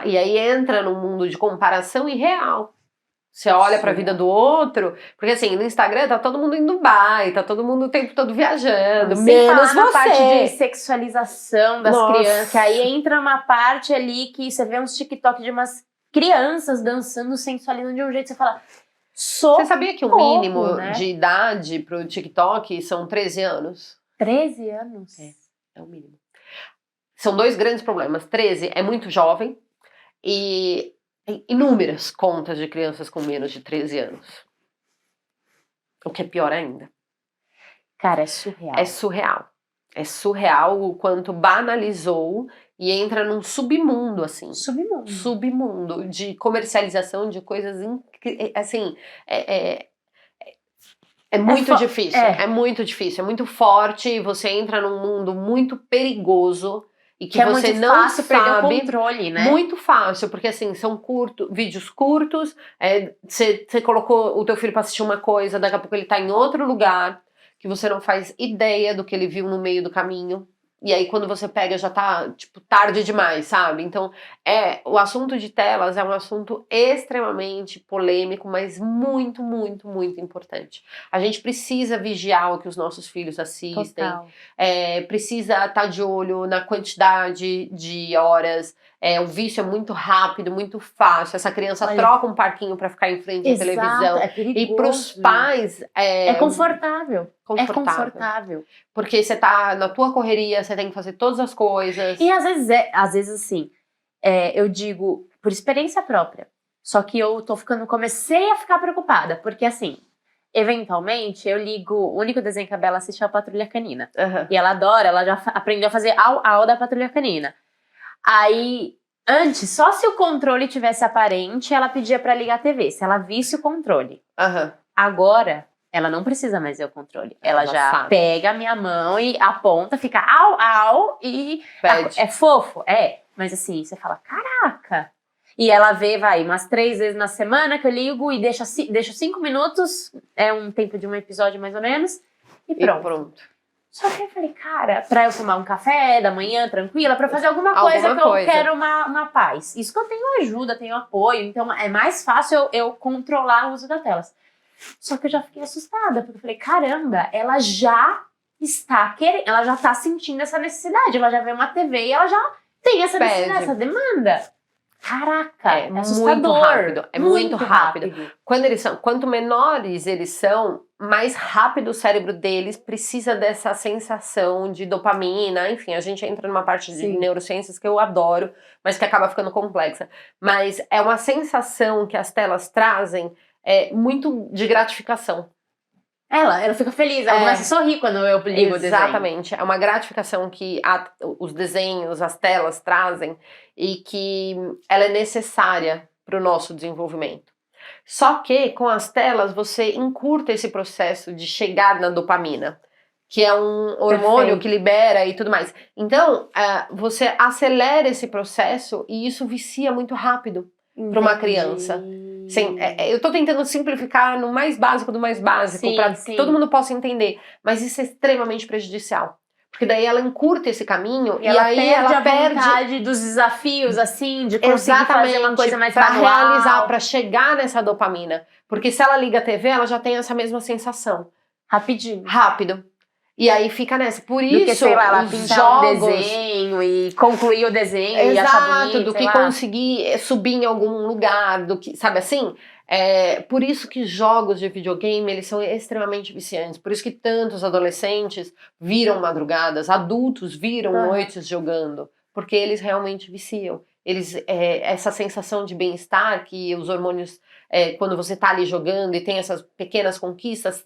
E aí entra num mundo de comparação irreal. Você olha pra vida do outro, porque assim, no Instagram tá todo mundo em Dubai, tá todo mundo o tempo todo viajando, menos você. Na parte de sexualização das crianças, que aí entra uma parte ali que você vê uns TikTok de umas crianças dançando, sensualizando de um jeito que você fala, Você sabia que o mínimo de idade pro TikTok são 13 anos? 13 anos? É o mínimo. São 2 grandes problemas. 13 é muito jovem e tem inúmeras contas de crianças com menos de 13 anos. O que é pior ainda. Cara, é surreal. É surreal. É surreal o quanto banalizou e entra num submundo, assim. Submundo de comercialização de coisas, assim, é muito difícil. É muito difícil, é muito forte e você entra num mundo muito perigoso. E que você é muito não fácil sabe, perder o controle, né? Muito fácil, porque assim, são vídeos curtos, você colocou o teu filho pra assistir uma coisa, daqui a pouco ele tá em outro lugar, que você não faz ideia do que ele viu no meio do caminho. E aí quando você pega já tá, tipo, tarde demais, sabe? Então, o assunto de telas é um assunto extremamente polêmico, mas muito, muito, muito importante. A gente precisa vigiar o que os nossos filhos assistem. Total. Precisa estar de olho na quantidade de horas. O vício é muito rápido, muito fácil. Essa criança troca um parquinho pra ficar em frente à televisão. É perigoso. E pros pais... É confortável. É confortável. Porque você tá na tua correria, você tem que fazer todas as coisas. E às vezes assim, eu digo por experiência própria. Só que eu comecei a ficar preocupada. Porque assim, eventualmente eu ligo, o único desenho que a Bela assiste é a Patrulha Canina. E ela adora, ela já aprendeu a fazer au da Patrulha Canina. Aí, antes, só se o controle tivesse aparente, ela pedia pra ligar a TV, se ela visse o controle. Agora, ela não precisa mais ver o controle. Ela já sabe. Pega a minha mão e aponta, fica au e... É fofo, mas assim, você fala, caraca! E ela vê, umas 3 vezes na semana que eu ligo e deixo 5 minutos, é um tempo de um episódio mais ou menos, e pronto. Só que eu falei, cara, pra eu tomar um café da manhã, tranquila, pra fazer alguma coisa eu quero uma paz. Isso que eu tenho ajuda, tenho apoio, então é mais fácil eu controlar o uso das telas. Só que eu já fiquei assustada, porque eu falei, caramba, ela já está querendo, ela já tá sentindo essa necessidade, ela já vê uma TV e ela já tem essa necessidade, essa demanda. Caraca, é assustador. Muito rápido. Quanto menores eles são, mais rápido o cérebro deles precisa dessa sensação de dopamina. Enfim, a gente entra numa parte de neurociências que eu adoro, mas que acaba ficando complexa. Mas é uma sensação que as telas trazem muito de gratificação. Ela fica feliz, ela começa a sorrir quando eu ligo o desenho. Exatamente, é uma gratificação que os desenhos, as telas trazem e que ela é necessária para o nosso desenvolvimento. Só que com as telas você encurta esse processo de chegar na dopamina, que é um hormônio que libera e tudo mais. Então, você acelera esse processo e isso vicia muito rápido para uma criança. Sim, eu tô tentando simplificar no mais básico do mais básico, para que todo mundo possa entender. Mas isso é extremamente prejudicial. Porque daí ela encurta esse caminho e aí ela perde a vontade dos desafios, assim, de conseguir fazer uma coisa mais pra realizar, pra chegar nessa dopamina. Porque se ela liga a TV, ela já tem essa mesma sensação. Rapidinho. Rápido. E aí fica nessa. Por isso, que, sei lá, ela pintar um desenho e concluir o desenho e achar bonito, do que conseguir subir em algum lugar, do que, sabe assim? Por isso que jogos de videogame, eles são extremamente viciantes. Por isso que tantos adolescentes viram madrugadas, adultos viram noites jogando. Porque eles realmente viciam. Essa sensação de bem-estar que os hormônios, quando você tá ali jogando e tem essas pequenas conquistas,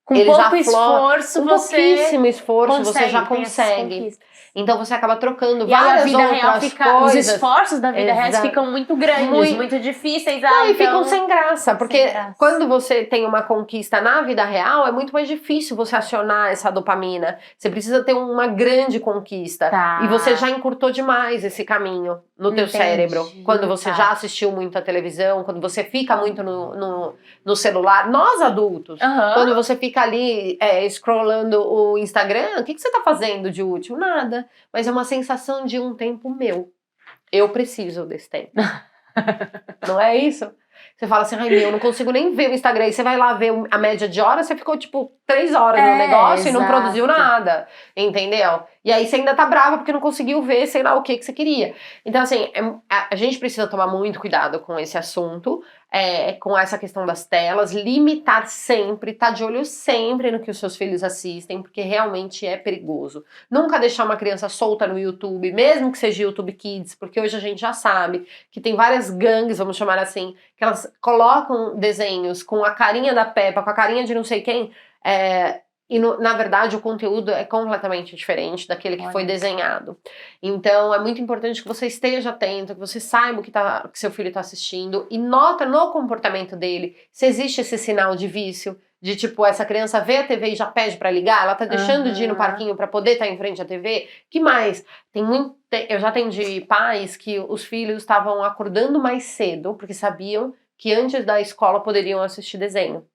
Com Ele já pouco esforço, com você pouquíssimo esforço, você já tem essas consegue. conquistas. Então você acaba trocando E aí a várias vida real outras fica, os coisas. esforços da vida real ficam muito grandes, muito difíceis. Não, e então, ficam sem graça, porque sem graça. quando você tem uma conquista na vida real, é muito mais difícil você acionar essa dopamina. Você precisa ter uma grande conquista. Tá. E você já encurtou demais esse caminho no teu cérebro. Quando você já assistiu muito a televisão, quando você fica muito no celular. Nós adultos, quando você fica ali scrollando o Instagram, o que você tá fazendo de útil? Nada. Mas é uma sensação de um tempo meu. Eu preciso desse tempo. Não é isso? Você fala assim, ai meu, eu não consigo nem ver o Instagram. E você vai lá ver a média de horas, você ficou tipo 3 horas no negócio e não produziu nada. Entendeu? E aí você ainda tá brava porque não conseguiu ver, sei lá o que você queria. Então assim, a gente precisa tomar muito cuidado com esse assunto, com essa questão das telas, limitar sempre, tá de olho sempre no que os seus filhos assistem, porque realmente é perigoso. Nunca deixar uma criança solta no YouTube, mesmo que seja YouTube Kids, porque hoje a gente já sabe que tem várias gangues, vamos chamar assim, que elas colocam desenhos com a carinha da Peppa, com a carinha de não sei quem, e na verdade o conteúdo é completamente diferente daquele que foi desenhado. Então é muito importante que você esteja atento, que você saiba o que seu filho está assistindo e nota no comportamento dele se existe esse sinal de vício, de tipo, essa criança vê a TV e já pede para ligar, ela tá deixando de ir no parquinho para poder estar em frente à TV. Que mais? Eu já atendi pais que os filhos estavam acordando mais cedo, porque sabiam que antes da escola poderiam assistir desenho.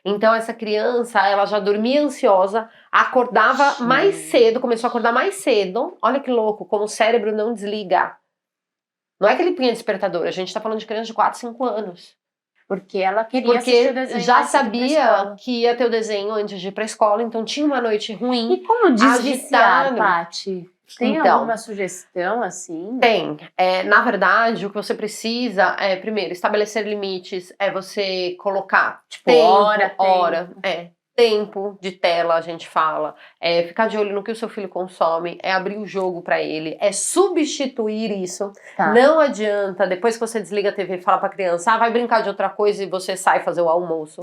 Então essa criança, ela já dormia ansiosa, acordava mais cedo, começou a acordar mais cedo. Olha que louco, como o cérebro não desliga. Não é que ele punha despertador, a gente tá falando de criança de 4, 5 anos. Porque ela queria assistir o desenho. Já sabia que ia ter o desenho antes de ir pra escola, então tinha uma noite ruim. E como desviciar, Paty? Tem alguma sugestão assim? Tem. Na verdade, o que você precisa é, primeiro, estabelecer limites, você colocar tipo, hora. Tempo de tela, a gente fala, ficar de olho no que o seu filho consome, abrir o jogo pra ele, substituir isso. Não adianta, depois que você desliga a TV e fala pra criança, vai brincar de outra coisa e você sai fazer o almoço.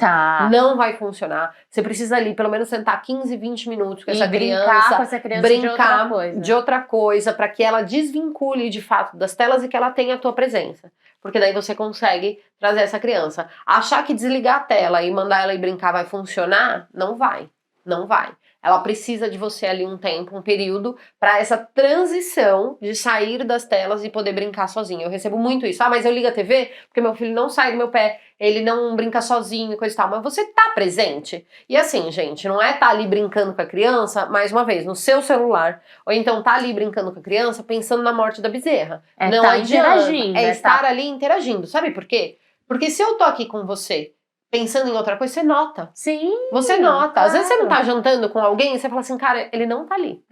Não vai funcionar. Você precisa ali, pelo menos sentar 15, 20 minutos com essa criança. Brincar com essa criança de outra coisa, pra que ela desvincule de fato das telas e que ela tenha a tua presença. Porque daí você consegue trazer essa criança. Achar que desligar a tela e mandar ela ir brincar vai funcionar? Não vai. Não vai. Ela precisa de você ali um tempo, um período, para essa transição de sair das telas e poder brincar sozinha. Eu recebo muito isso. Mas eu ligo a TV porque meu filho não sai do meu pé, ele não brinca sozinho e coisa e tal. Mas você tá presente. E assim, gente, não é tá ali brincando com a criança, mais uma vez, no seu celular. Ou então tá ali brincando com a criança pensando na morte da bezerra. Não tá adianta. Interagindo. Estar ali interagindo. Sabe por quê? Porque se eu tô aqui com você pensando em outra coisa, você nota. Sim. Você nota. Claro. Às vezes você não tá jantando com alguém e você fala assim, cara, ele não tá ali.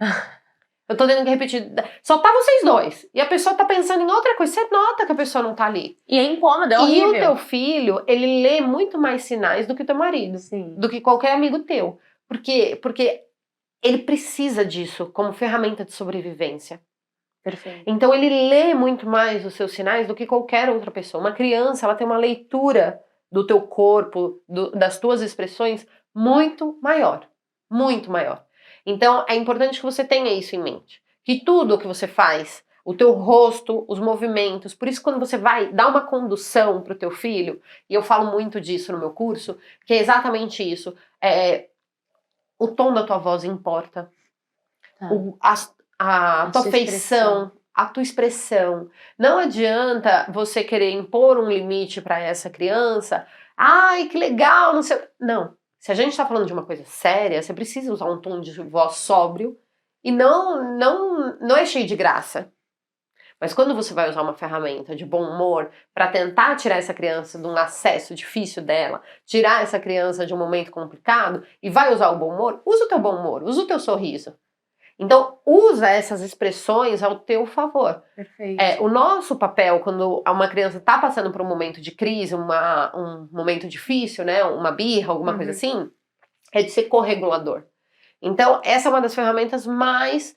Eu tô tendo que repetir. Só tá vocês dois. E a pessoa tá pensando em outra coisa. Você nota que a pessoa não tá ali. E é incômodo, é horrível. E o teu filho, ele lê muito mais sinais do que o teu marido. Sim. Do que qualquer amigo teu. Por quê? Porque ele precisa disso como ferramenta de sobrevivência. Perfeito. Então ele lê muito mais os seus sinais do que qualquer outra pessoa. Uma criança, ela tem uma leitura do teu corpo, das tuas expressões, muito maior. Muito maior. Então, é importante que você tenha isso em mente. Que tudo o que você faz, o teu rosto, os movimentos, por isso quando você vai dar uma condução pro teu filho, e eu falo muito disso no meu curso, que é exatamente isso, o tom da tua voz importa. A tua feição, a tua expressão. Não adianta você querer impor um limite para essa criança. Ai, que legal, não sei. Não. Se a gente está falando de uma coisa séria, você precisa usar um tom de voz sóbrio e não é cheio de graça. Mas quando você vai usar uma ferramenta de bom humor para tentar tirar essa criança de um acesso difícil dela, tirar essa criança de um momento complicado e vai usar o bom humor, usa o teu bom humor, usa o teu sorriso. Então, usa essas expressões ao teu favor. Perfeito. O nosso papel, quando uma criança está passando por um momento de crise, um momento difícil, né, uma birra, alguma coisa assim, é de ser corregulador. Então, essa é uma das ferramentas mais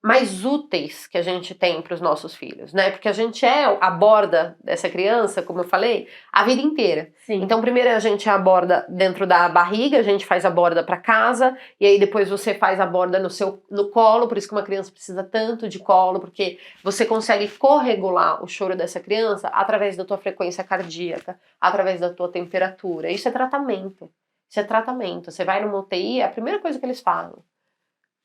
mais úteis que a gente tem para os nossos filhos, né? Porque a gente aborda dessa criança, como eu falei, a vida inteira. Sim. Então, primeiro a gente aborda dentro da barriga, a gente faz a borda para casa, e aí depois você faz a borda no colo, por isso que uma criança precisa tanto de colo, porque você consegue corregular o choro dessa criança através da tua frequência cardíaca, através da tua temperatura. Isso é tratamento. Isso é tratamento. Você vai numa UTI, é a primeira coisa que eles falam.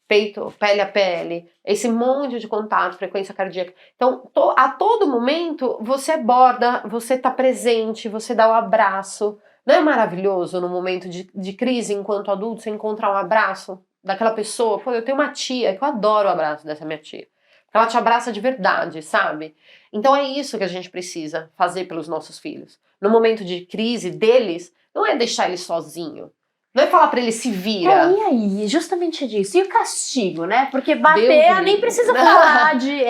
Peito, pele a pele, esse monte de contato, frequência cardíaca. Então, a todo momento, você aborda, você tá presente, você dá o abraço. Não é maravilhoso no momento de crise, enquanto adulto, você encontrar um abraço daquela pessoa? Pô, eu tenho uma tia, que eu adoro o abraço dessa minha tia. Ela te abraça de verdade, sabe? Então é isso que a gente precisa fazer pelos nossos filhos. No momento de crise deles, não é deixar eles sozinhos. Não é falar pra ele se vira. E aí, justamente disso. E o castigo, né? Porque bater, Deus nem Deus. precisa falar de...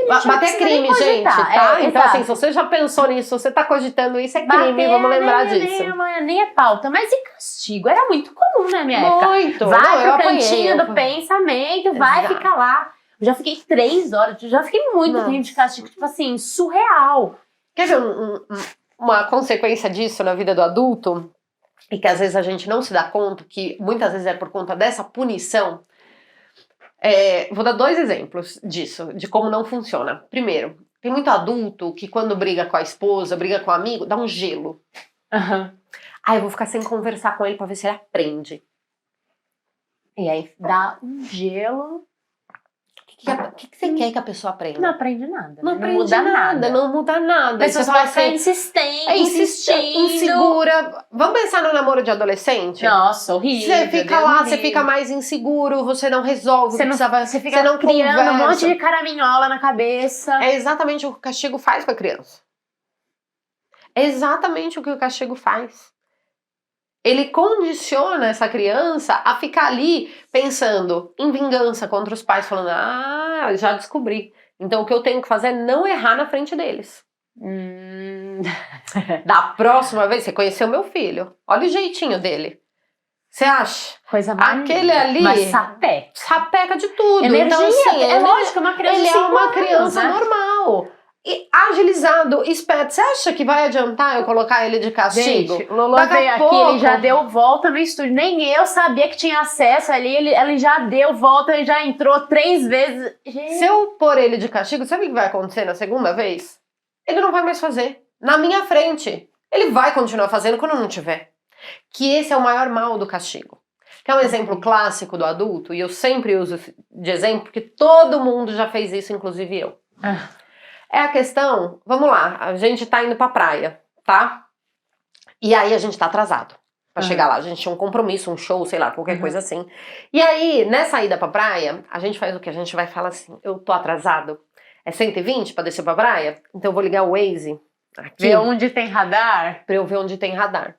Bater é crime, gente, tá? Então, assim, se você já pensou nisso, se você tá cogitando isso, é crime, bater, vamos lembrar disso. Nem é pauta. Mas e castigo? Era muito comum na minha época. Muito. Vai Não, pro cantinho do pensamento, vai Exato. ficar lá. Eu já fiquei 3 horas, eu já fiquei muito tempo de castigo. Tipo assim, surreal. Quer ver uma consequência disso na vida do adulto? E que às vezes a gente não se dá conta, que muitas vezes é por conta dessa punição. Vou dar 2 exemplos disso, de como não funciona. Primeiro, tem muito adulto que quando briga com a esposa, briga com o amigo, dá um gelo. Eu vou ficar sem conversar com ele pra ver se ele aprende. E aí Dá um gelo. O que você quer que a pessoa aprenda? Não aprende nada. Não né? aprende muda nada. Não muda nada. A pessoa Você vai fala ficar assim, insistindo. insegura. Vamos pensar no namoro de adolescente? Nossa, horrível. Você fica lá, você fica mais inseguro, você não resolve, Você fica não criando conversa. um monte de caraminhola na cabeça. É exatamente o que o castigo faz com a criança. É exatamente o que o castigo faz. Ele condiciona essa criança a ficar ali pensando em vingança contra os pais, falando, já descobri. Então o que eu tenho que fazer é não errar na frente deles. Da próxima vez, você conheceu meu filho, olha o jeitinho dele. Você acha? Coisa mais. Aquele ali. Mas sapeca. Sapeca de tudo. Energia, então, assim, é lógico, uma criança ele de é uma 5 criança anos, né? normal. E agilizado, esperto. Você acha que vai adiantar eu colocar ele de castigo? Gente, o Lolo Daqui a veio aqui, pouco- ele já deu volta no estúdio. Nem eu sabia que tinha acesso ali. Ele já deu volta, ele já entrou 3 vezes. Gente. Se eu pôr ele de castigo, sabe o que vai acontecer na segunda vez? Ele não vai mais fazer. Na minha frente. Ele vai continuar fazendo quando não tiver. Que esse é o maior mal do castigo. Que é um exemplo clássico do adulto, e eu sempre uso de exemplo, porque todo mundo já fez isso, inclusive eu. É a questão, vamos lá, a gente tá indo pra praia, tá? E aí a gente tá atrasado pra chegar lá. A gente tinha um compromisso, um show, sei lá, qualquer coisa assim. E aí, nessa ida pra praia, a gente faz o quê? A gente vai falar assim, eu tô atrasado, é 120 pra descer pra praia? Então eu vou ligar o Waze aqui Ver onde tem radar. pra eu ver onde tem radar.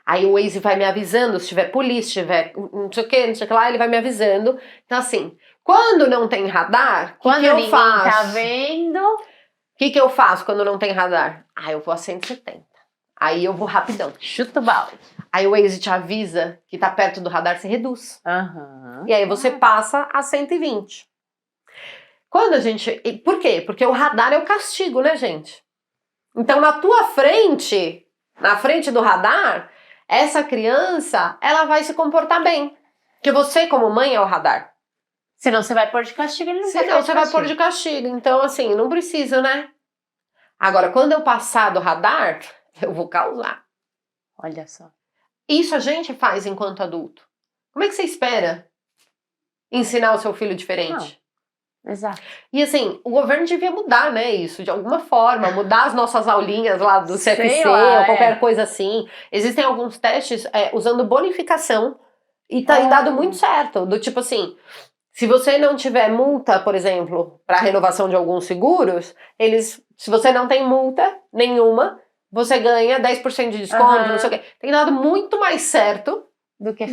Aí o Waze vai me avisando, se tiver polícia, se tiver não sei o que lá, ele vai me avisando. Então assim, quando não tem radar, o que eu ninguém faço? tá vendo. O que eu faço quando não tem radar? Eu vou a 170. Aí eu vou rapidão. Chuta o balde. Aí o Waze te avisa que tá perto do radar, você reduz. E aí você passa a 120. Quando a gente... Por quê? Porque o radar é o castigo, né, gente? Então na tua frente, na frente do radar, essa criança, ela vai se comportar bem. Porque você, como mãe, é o radar. Senão você vai pôr de castigo, ele não vai Senão você vai pôr de castigo. Então, assim, não precisa, né? Agora, quando eu passar do radar, eu vou causar. Olha só. Isso a gente faz enquanto adulto. Como é que você espera ensinar o seu filho diferente? Exato. E assim, o governo devia mudar, né, isso, de alguma forma, mudar as nossas aulinhas lá do CFC lá, ou qualquer coisa assim. Existem alguns testes usando bonificação e tá dado muito certo, do tipo assim, se você não tiver multa, por exemplo, para renovação de alguns seguros, se você não tem multa nenhuma, você ganha 10% de desconto, não sei o quê. Tem dado muito mais certo do que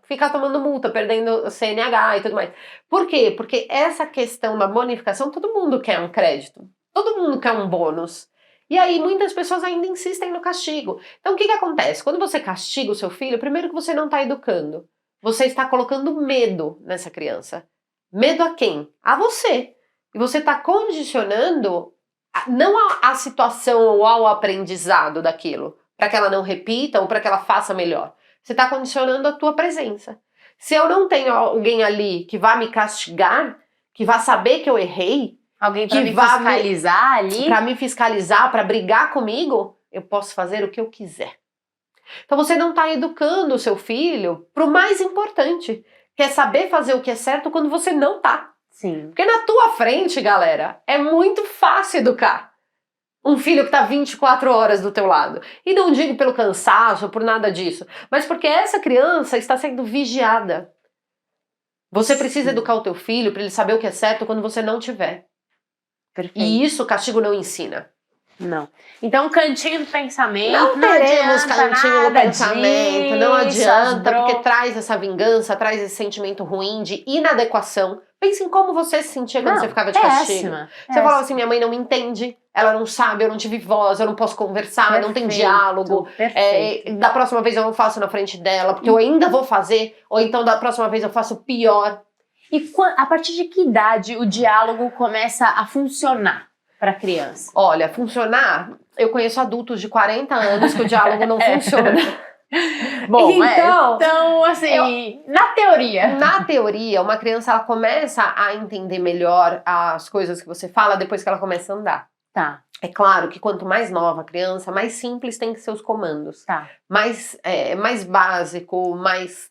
ficar tomando multa, perdendo CNH e tudo mais. Por quê? Porque essa questão da bonificação, todo mundo quer um crédito. Todo mundo quer um bônus. E aí muitas pessoas ainda insistem no castigo. Então o que acontece? Quando você castiga o seu filho, primeiro que você não está educando. Você está colocando medo nessa criança. Medo a quem? A você. E você está condicionando não a situação ou ao aprendizado daquilo, para que ela não repita ou para que ela faça melhor. Você está condicionando a tua presença. Se eu não tenho alguém ali que vá me castigar, que vá saber que eu errei, alguém para me fiscalizar ali, para me fiscalizar, para brigar comigo, eu posso fazer o que eu quiser. Então você não está educando o seu filho para o mais importante, que é saber fazer o que é certo quando você não tá. Sim. Porque na tua frente, galera, é muito fácil educar um filho que tá 24 horas do teu lado. E não digo pelo cansaço, por nada disso, mas porque essa criança está sendo vigiada. Você precisa educar o teu filho para ele saber o que é certo quando você não tiver. Perfeito. E isso o castigo não ensina. Não. Então, cantinho do pensamento. Não teremos cantinho do pensamento, disso, não adianta, porque traz essa vingança, traz esse sentimento ruim de inadequação. Pense em como você se sentia quando você ficava de castigo. Você falava assim, minha mãe não me entende, ela não sabe, eu não tive voz, eu não posso conversar, não tem diálogo. Da próxima vez eu não faço na frente dela, porque eu ainda vou fazer, ou então da próxima vez eu faço pior. E a partir de que idade o diálogo começa a funcionar para a criança? Olha, funcionar, eu conheço adultos de 40 anos que o diálogo não funciona. Bom, então assim, na teoria, uma criança ela começa a entender melhor as coisas que você fala depois que ela começa a andar. Tá. É claro que quanto mais nova a criança, mais simples tem que ser os comandos. Tá. Mais básico, mais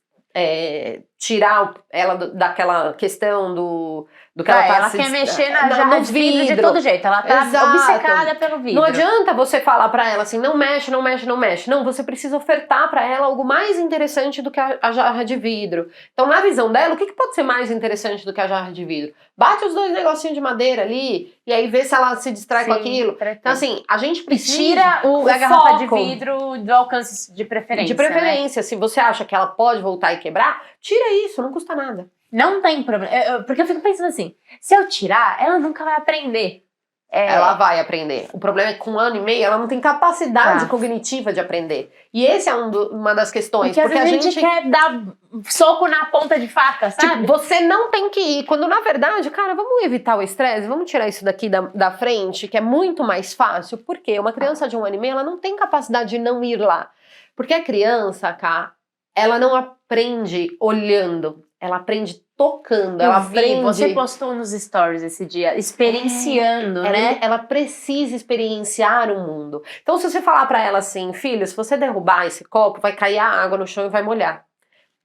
tirar ela daquela questão do que ela quer mexer na jarra de vidro de todo jeito, ela tá obcecada pelo vidro. Não adianta você falar pra ela assim, não mexe, não mexe, não mexe. Não, você precisa ofertar pra ela algo mais interessante do que a jarra de vidro. Então, na visão dela, o que pode ser mais interessante do que a jarra de vidro? Bate os dois negocinhos de madeira ali e aí vê se ela se distrai com aquilo. Então, assim, a gente precisa... Tira a garrafa de vidro do alcance de preferência. De preferência. Né? Se você acha que ela pode voltar e quebrar, tira isso, não custa nada. Não tem problema. Porque eu fico pensando assim, se eu tirar, ela nunca vai aprender. Ela vai aprender. O problema é que com 1 ano e meio ela não tem capacidade cognitiva de aprender. E esse é uma das questões. Porque a gente quer dar soco na ponta de faca, sabe? Tipo, você não tem que ir. Quando na verdade, cara, vamos evitar o estresse, vamos tirar isso daqui da frente, que é muito mais fácil. Porque uma criança de 1 ano e meio, ela não tem capacidade de não ir lá. Porque a criança, cá, ela não aprende olhando. Ela aprende tocando, ela aprende... Você postou nos stories esse dia, experienciando, né? Ela precisa experienciar o mundo. Então, se você falar pra ela assim, filho, se você derrubar esse copo, vai cair a água no chão e vai molhar.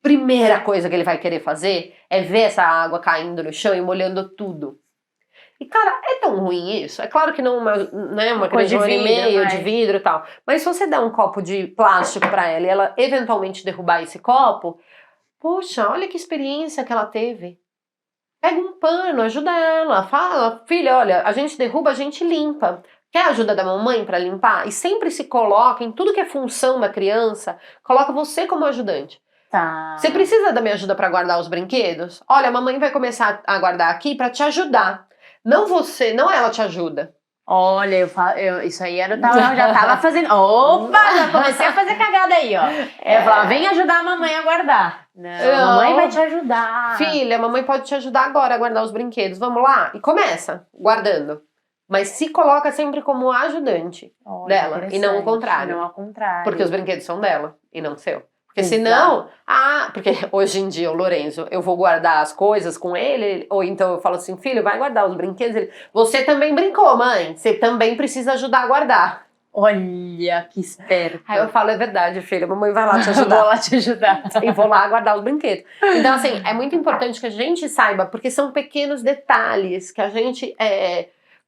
Primeira coisa que ele vai querer fazer é ver essa água caindo no chão e molhando tudo. E, cara, é tão ruim isso? É claro que não uma criança de 1 ano e meio, de vidro e tal. Mas se você der um copo de plástico pra ela e ela eventualmente derrubar esse copo... Poxa, olha que experiência que ela teve. Pega um pano, ajuda ela, fala, filha, olha, a gente derruba, a gente limpa. Quer a ajuda da mamãe para limpar? E sempre se coloca em tudo que é função da criança, coloca você como ajudante. Tá. Você precisa da minha ajuda para guardar os brinquedos? Olha, a mamãe vai começar a guardar aqui para te ajudar. Não ela te ajuda. Olha, isso aí eu já tava fazendo. Opa, já comecei a fazer cagada aí, ó. Eu falava, vem ajudar a mamãe a guardar. Não, a mamãe vai te ajudar. Filha, a mamãe pode te ajudar agora a guardar os brinquedos. Vamos lá? E começa guardando. Mas se coloca sempre como ajudante dela e não o contrário. Não ao contrário. Porque os brinquedos são dela e não seu. Porque senão, porque hoje em dia o Lorenzo, eu vou guardar as coisas com ele, ou então eu falo assim, filho, vai guardar os brinquedos. Ele, você também brincou, mãe, você também precisa ajudar a guardar. Olha, que esperto. Aí eu falo, é verdade, filha, a mamãe vai lá te ajudar. Vou lá te ajudar. E vou lá guardar os brinquedos. Então, assim, é muito importante que a gente saiba, porque são pequenos detalhes que a gente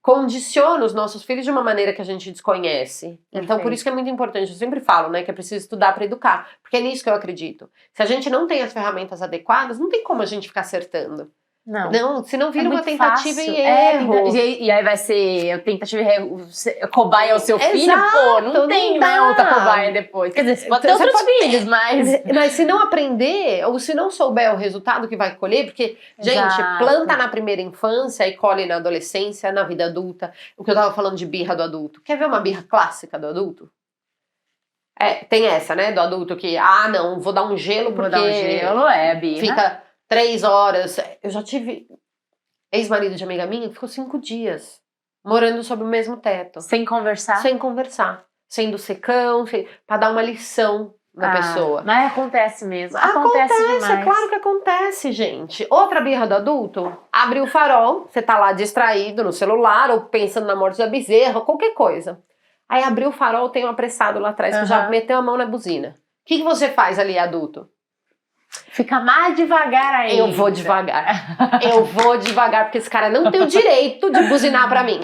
condiciona os nossos filhos de uma maneira que a gente desconhece. Então, por isso que é muito importante, eu sempre falo, né, que é preciso estudar para educar, porque é nisso que eu acredito. Se a gente não tem as ferramentas adequadas, não tem como a gente ficar acertando. Não, senão vira uma tentativa e erro. E aí vai ser tentativa e erro, cobaia ao seu filho? Pô, não tem outra cobaia depois. Quer dizer, você pode ter outros filhos, mas se não aprender, ou se não souber o resultado que vai colher, porque, gente, planta na primeira infância e colhe na adolescência, na vida adulta. O que eu tava falando de birra do adulto. Quer ver uma birra clássica do adulto? Tem essa, né, do adulto que, não, vou dar um gelo porque... Vou dar um gelo, birra. Fica... 3 horas, eu já tive ex-marido de amiga minha, ficou 5 dias morando sob o mesmo teto. Sem conversar? Sem conversar. Sendo secão, pra dar uma lição na pessoa. Mas acontece mesmo. Acontece demais. É claro que acontece, gente. Outra birra do adulto, abre o farol, você tá lá distraído no celular, ou pensando na morte da bezerra, qualquer coisa. Aí abriu o farol, tem um apressado lá atrás, que já meteu a mão na buzina. O que você faz ali, adulto? Fica mais devagar aí. Eu vou devagar. Eu vou devagar, porque esse cara não tem o direito de buzinar pra mim.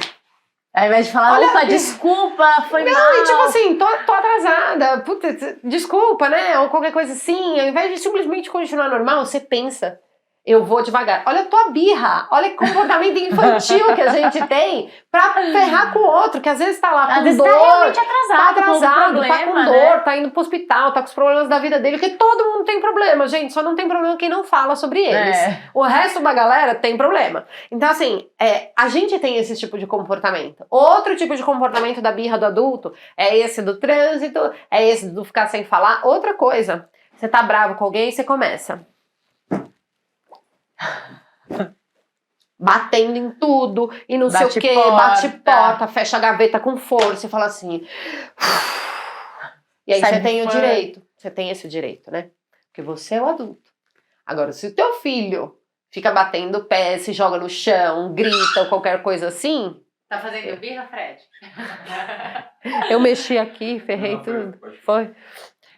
Ao invés de falar, opa, desculpa, foi mal. Não, e tipo assim, tô atrasada, puta, desculpa, né? Ou qualquer coisa assim. Ao invés de simplesmente continuar normal, você pensa, eu vou devagar. Olha a tua birra, olha que comportamento infantil que a gente tem pra ferrar com o outro, que às vezes tá lá com dor. Tá realmente atrasado, tá com dor, né? tá indo pro hospital, tá com os problemas da vida dele, porque todo mundo tem problema, gente. Só não tem problema quem não fala sobre eles. O resto da galera tem problema. Então, assim, a gente tem esse tipo de comportamento. Outro tipo de comportamento da birra do adulto é esse do trânsito, é esse do ficar sem falar. Outra coisa, você tá bravo com alguém e você começa batendo em tudo e não sei o que, bate porta, fecha a gaveta com força e fala assim. E aí você tem o direito, você tem esse direito, né? Porque você é o adulto. Agora, se o teu filho fica batendo o pé, se joga no chão, grita ou qualquer coisa assim. Tá fazendo birra, Fred? Eu mexi aqui, ferrei tudo. Foi.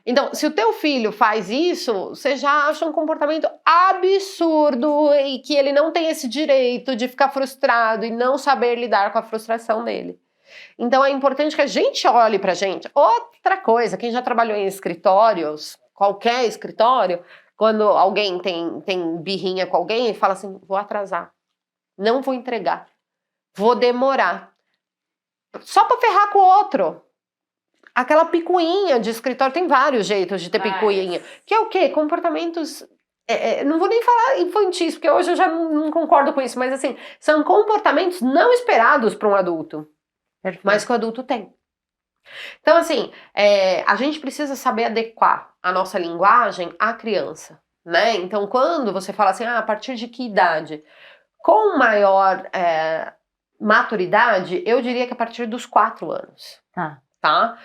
Então, se o teu filho faz isso, você já acha um comportamento absurdo e que ele não tem esse direito de ficar frustrado e não saber lidar com a frustração dele. Então, é importante que a gente olhe pra gente. Outra coisa, quem já trabalhou em escritórios, qualquer escritório, quando alguém tem birrinha com alguém, fala assim, vou atrasar, não vou entregar, vou demorar. Só pra ferrar com o outro. Aquela picuinha de escritório, tem vários jeitos de ter picuinha. Que é o quê? Comportamentos, não vou nem falar infantis, porque hoje eu já não concordo com isso, mas assim, são comportamentos não esperados para um adulto. Perfeito. Mas que o adulto tem. Então assim, a gente precisa saber adequar a nossa linguagem à criança, né? Então quando você fala assim, a partir de que idade? Com maior maturidade, eu diria que a partir dos 4 anos. Tá?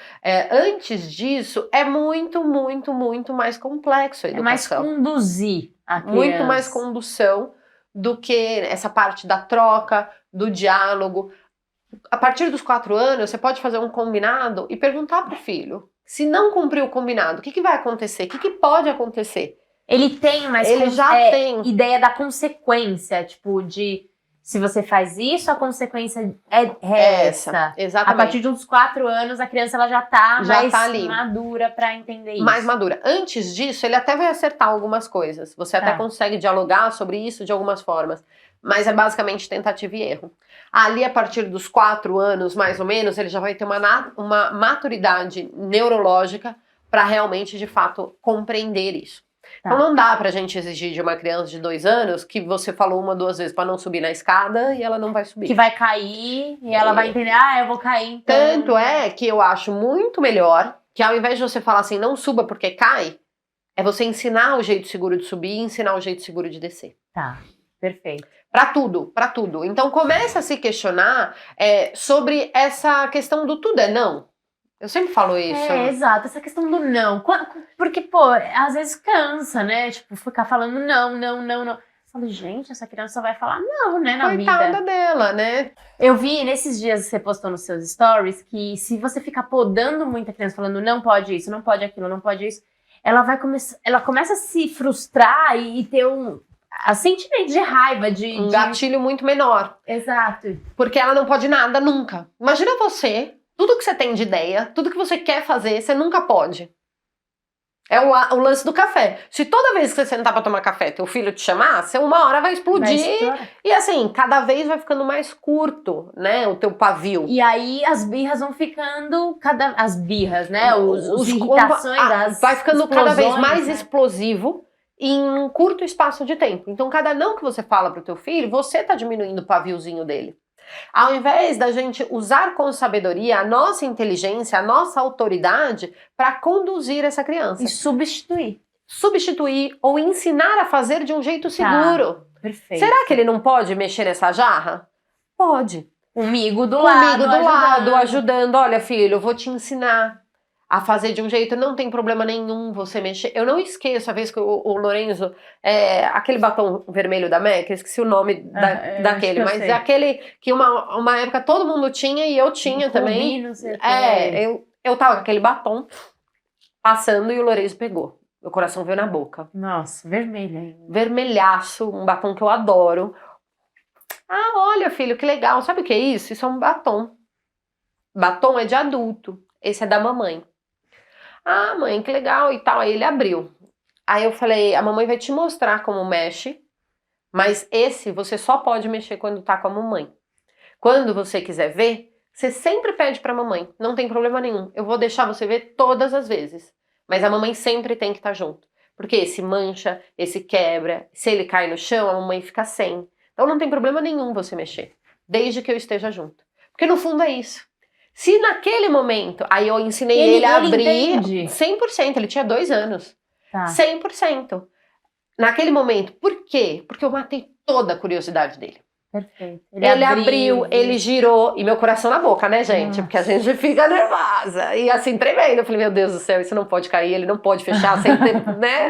Antes disso, é muito, muito, muito mais complexo a educação. É mais conduzir a criança. Muito mais condução do que essa parte da troca, do diálogo. A partir dos 4 anos, você pode fazer um combinado e perguntar pro filho. Se não cumprir o combinado, o que vai acontecer? O que pode acontecer? Ele tem, mas ele já tem ideia da consequência, tipo, de... Se você faz isso, a consequência é essa. Exatamente. A partir de uns 4 anos, a criança ela já tá mais madura pra entender isso. Mais madura. Antes disso, ele até vai acertar algumas coisas. Você até consegue dialogar sobre isso de algumas formas. Mas é basicamente tentativa e erro. Ali, a partir dos 4 anos, mais ou menos, ele já vai ter uma maturidade neurológica para realmente, de fato, compreender isso. Então não dá pra gente exigir de uma criança de 2 anos que você falou 1, 2 vezes pra não subir na escada e ela não vai subir. Que vai cair e ela vai entender, eu vou cair então. Tanto é que eu acho muito melhor que ao invés de você falar assim, não suba porque cai, é você ensinar o jeito seguro de subir e ensinar o jeito seguro de descer. Tá, perfeito. Pra tudo, pra tudo. Então começa a se questionar sobre essa questão do tudo é não. Eu sempre falo isso. Exato, essa questão do não. Porque, pô, às vezes cansa, né? Tipo, ficar falando não. Eu falo, gente, essa criança só vai falar não, né, na vida. Coitada dela, né? Eu vi nesses dias que você postou nos seus stories que se você ficar podando muito a criança, falando não pode isso, não pode aquilo, não pode isso, ela começa a se frustrar e ter um sentimento de raiva, um gatilho muito menor. Exato. Porque ela não pode nada nunca. Imagina você... Tudo que você tem de ideia, tudo que você quer fazer, você nunca pode. É o lance do café. Se toda vez que você sentar pra tomar café, teu filho te chamar, você uma hora vai explodir. E assim, cada vez vai ficando mais curto, né, o teu pavio. E aí as birras vão ficando, as birras, né, os irritações, vai ficando cada vez mais explosivo em um curto espaço de tempo. Então cada não que você fala pro teu filho, você tá diminuindo o paviozinho dele. Ao invés da gente usar com sabedoria a nossa inteligência, a nossa autoridade para conduzir essa criança. E substituir. Substituir ou ensinar a fazer de um jeito seguro. Perfeito. Será que ele não pode mexer nessa jarra? Pode. Comigo do Comigo lado, do lado, ajudando. Olha, filho, eu vou te ensinar a fazer de um jeito, não tem problema nenhum você mexer. Eu não esqueço a vez que o Lorenzo, aquele batom vermelho da MAC, eu esqueci o nome daquele, mas é aquele que uma época todo mundo tinha e eu tinha também. Não sei eu tava com aquele batom passando e o Lorenzo pegou. Meu coração veio na boca. Nossa, vermelho ainda. Vermelhaço, um batom que eu adoro. Ah, olha, filho, que legal. Sabe o que é isso? Isso é um batom. Batom é de adulto. Esse é da mamãe. Ah, mãe, que legal e tal. Aí ele abriu. Aí eu falei, a mamãe vai te mostrar como mexe, mas esse você só pode mexer quando tá com a mamãe. Quando você quiser ver, você sempre pede pra mamãe. Não tem problema nenhum. Eu vou deixar você ver todas as vezes. Mas a mamãe sempre tem que estar junto. Porque esse mancha, esse quebra, se ele cai no chão, a mamãe fica sem. Então não tem problema nenhum você mexer, desde que eu esteja junto. Porque no fundo é isso. Se naquele momento, aí eu ensinei ele a abrir, entende. 100%, ele tinha 2 anos. Tá. 100%. Naquele momento, por quê? Porque eu matei toda a curiosidade dele. Perfeito. Ele abriu, ele girou, e meu coração na boca, né, gente? Nossa. Porque a gente fica nervosa, e assim, tremendo. Eu falei, meu Deus do céu, isso não pode cair, ele não pode fechar sem ter, né?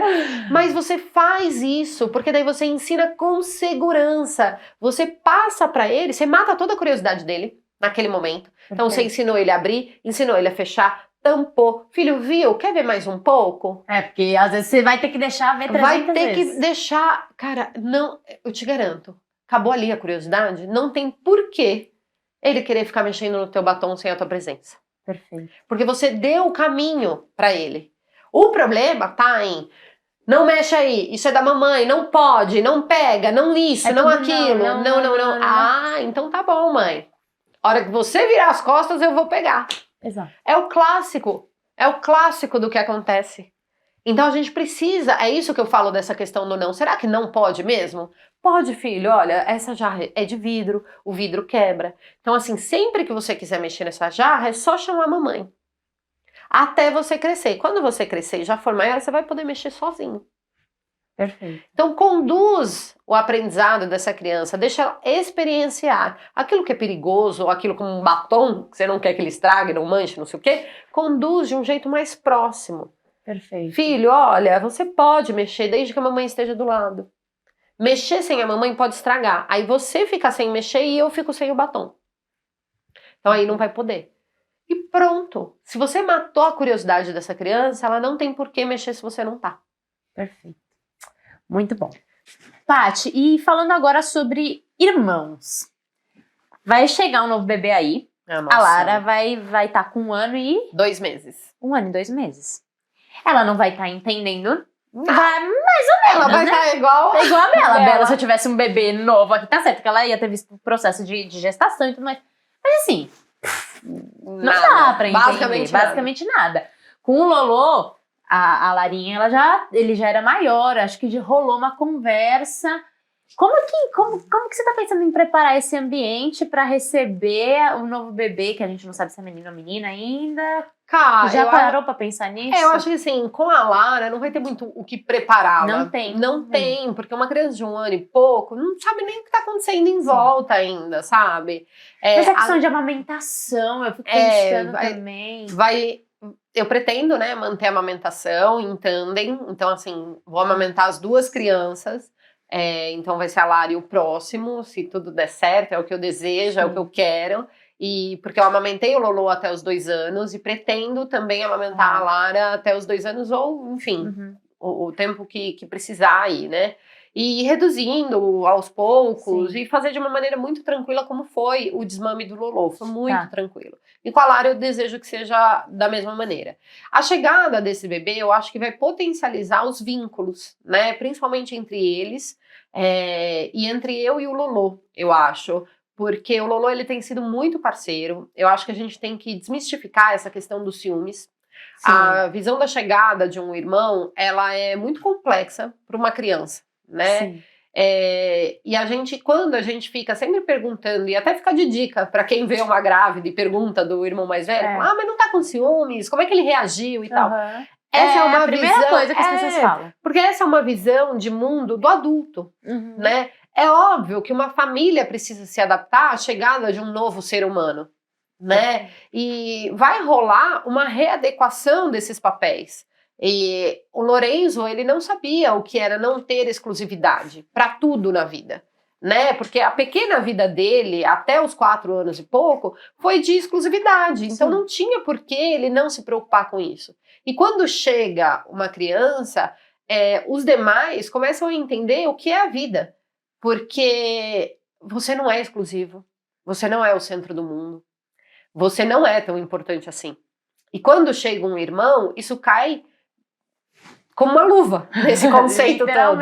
Mas você faz isso, porque daí você ensina com segurança. Você passa pra ele, você mata toda a curiosidade dele, naquele momento. Então você ensinou ele a abrir, ensinou ele a fechar, tampou. Filho, viu? Quer ver mais um pouco? Porque às vezes você vai ter que deixar ver 300 vezes. Vai ter que deixar... Cara, não, eu te garanto. Acabou ali a curiosidade, não tem porquê ele querer ficar mexendo no teu batom sem a tua presença. Perfeito. Porque você deu o caminho pra ele. O problema tá em não mexe aí, isso é da mamãe, não pode, não pega, não isso, não aquilo, não. Ah, então tá bom, mãe. A hora que você virar as costas, eu vou pegar. Exato. É o clássico do que acontece. Então a gente precisa, é isso que eu falo dessa questão do não. Será que não pode mesmo? Pode, filho, olha, essa jarra é de vidro, o vidro quebra. Então assim, sempre que você quiser mexer nessa jarra, é só chamar a mamãe. Até você crescer. Quando você crescer e já for maior, você vai poder mexer sozinho. Perfeito. Então conduz o aprendizado dessa criança, deixa ela experienciar. Aquilo que é perigoso, ou aquilo como um batom, que você não quer que ele estrague, não manche, não sei o quê, conduz de um jeito mais próximo. Perfeito. Filho, olha, você pode mexer desde que a mamãe esteja do lado. Mexer sem a mamãe pode estragar. Aí você fica sem mexer e eu fico sem o batom. Então aí não vai poder. E pronto. Se você matou a curiosidade dessa criança, ela não tem por que mexer se você não tá. Perfeito. Muito bom. Paty, e falando agora sobre irmãos. Vai chegar um novo bebê aí. Nossa. A Lara vai estar com 1 ano e... 2 meses. 1 ano e 2 meses. Ela não vai estar entendendo. Não. Vai mais ou menos, Ela vai estar igual a Bela. Bela. Bela, se eu tivesse um bebê novo aqui, tá certo que ela ia ter visto o processo de gestação e tudo mais. Mas assim, não dá pra entender. Basicamente nada. Com o Lolô, a Larinha, ele já era maior, acho que rolou uma conversa. Como que você tá pensando em preparar esse ambiente pra receber o novo bebê, que a gente não sabe se é menino ou menina ainda? Cara, já parou pra pensar nisso? Eu acho que assim, com a Lara não vai ter muito o que prepará-la. Não tem. Não tem, porque uma criança de 1 ano e pouco não sabe nem o que tá acontecendo em volta ainda, sabe? Mas a questão de amamentação, eu fico pensando também. Eu pretendo, né, manter a amamentação em tandem. Então, assim, vou amamentar as 2 crianças. Então vai ser a Lara e o próximo, se tudo der certo, é o que eu desejo, é o que eu quero. E porque eu amamentei o Lolô até os 2 anos e pretendo também amamentar a Lara até os 2 anos, ou enfim, o tempo que precisar aí, né? E ir reduzindo aos poucos e fazer de uma maneira muito tranquila, como foi o desmame do Lolô. Foi muito tranquilo. E com a Lara eu desejo que seja da mesma maneira. A chegada desse bebê, eu acho que vai potencializar os vínculos, né? Principalmente entre eles e entre eu e o Lolô, eu acho. Porque o Lolô, ele tem sido muito parceiro. Eu acho que a gente tem que desmistificar essa questão dos ciúmes. Sim. A visão da chegada de um irmão, ela é muito complexa para uma criança, né? Sim. E quando a gente fica sempre perguntando, e até fica de dica para quem vê uma grávida e pergunta do irmão mais velho, mas não tá com ciúmes? Como é que ele reagiu e tal? Essa é uma a primeira coisa que as pessoas falam. Porque essa é uma visão de mundo do adulto, né? É óbvio que uma família precisa se adaptar à chegada de um novo ser humano, né? E vai rolar uma readequação desses papéis. E o Lorenzo, ele não sabia o que era não ter exclusividade para tudo na vida, né? Porque a pequena vida dele, até os 4 anos e pouco, foi de exclusividade. Então não tinha por que ele não se preocupar com isso. E quando chega uma criança, os demais começam a entender o que é a vida. Porque você não é exclusivo, você não é o centro do mundo, você não é tão importante assim. E quando chega um irmão, isso cai como uma luva nesse conceito todo.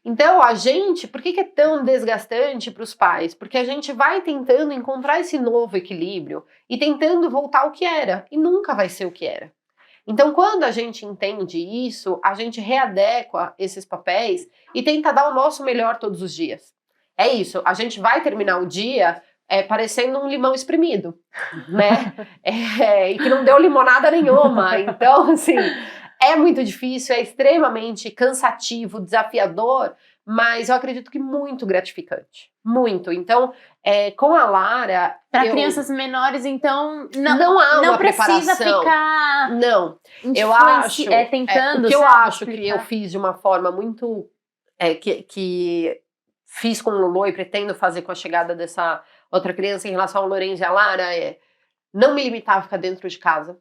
Então, a gente, por que é tão desgastante para os pais? Porque a gente vai tentando encontrar esse novo equilíbrio e tentando voltar ao que era, e nunca vai ser o que era. Então, quando a gente entende isso, a gente readequa esses papéis e tenta dar o nosso melhor todos os dias. É isso, a gente vai terminar o dia parecendo um limão espremido, né? E que não deu limonada nenhuma. Então, assim, é muito difícil, é extremamente cansativo, desafiador, mas eu acredito que muito gratificante. Muito. Então, com a Lara... Para crianças menores, então, não precisa preparação. ficar... Não. Eu acho... tentando, o que eu sabe, acho explicar. que eu fiz de uma forma muito... que fiz com o Lolo e pretendo fazer com a chegada dessa outra criança em relação ao Lorenzo e a Lara não me limitar a ficar dentro de casa.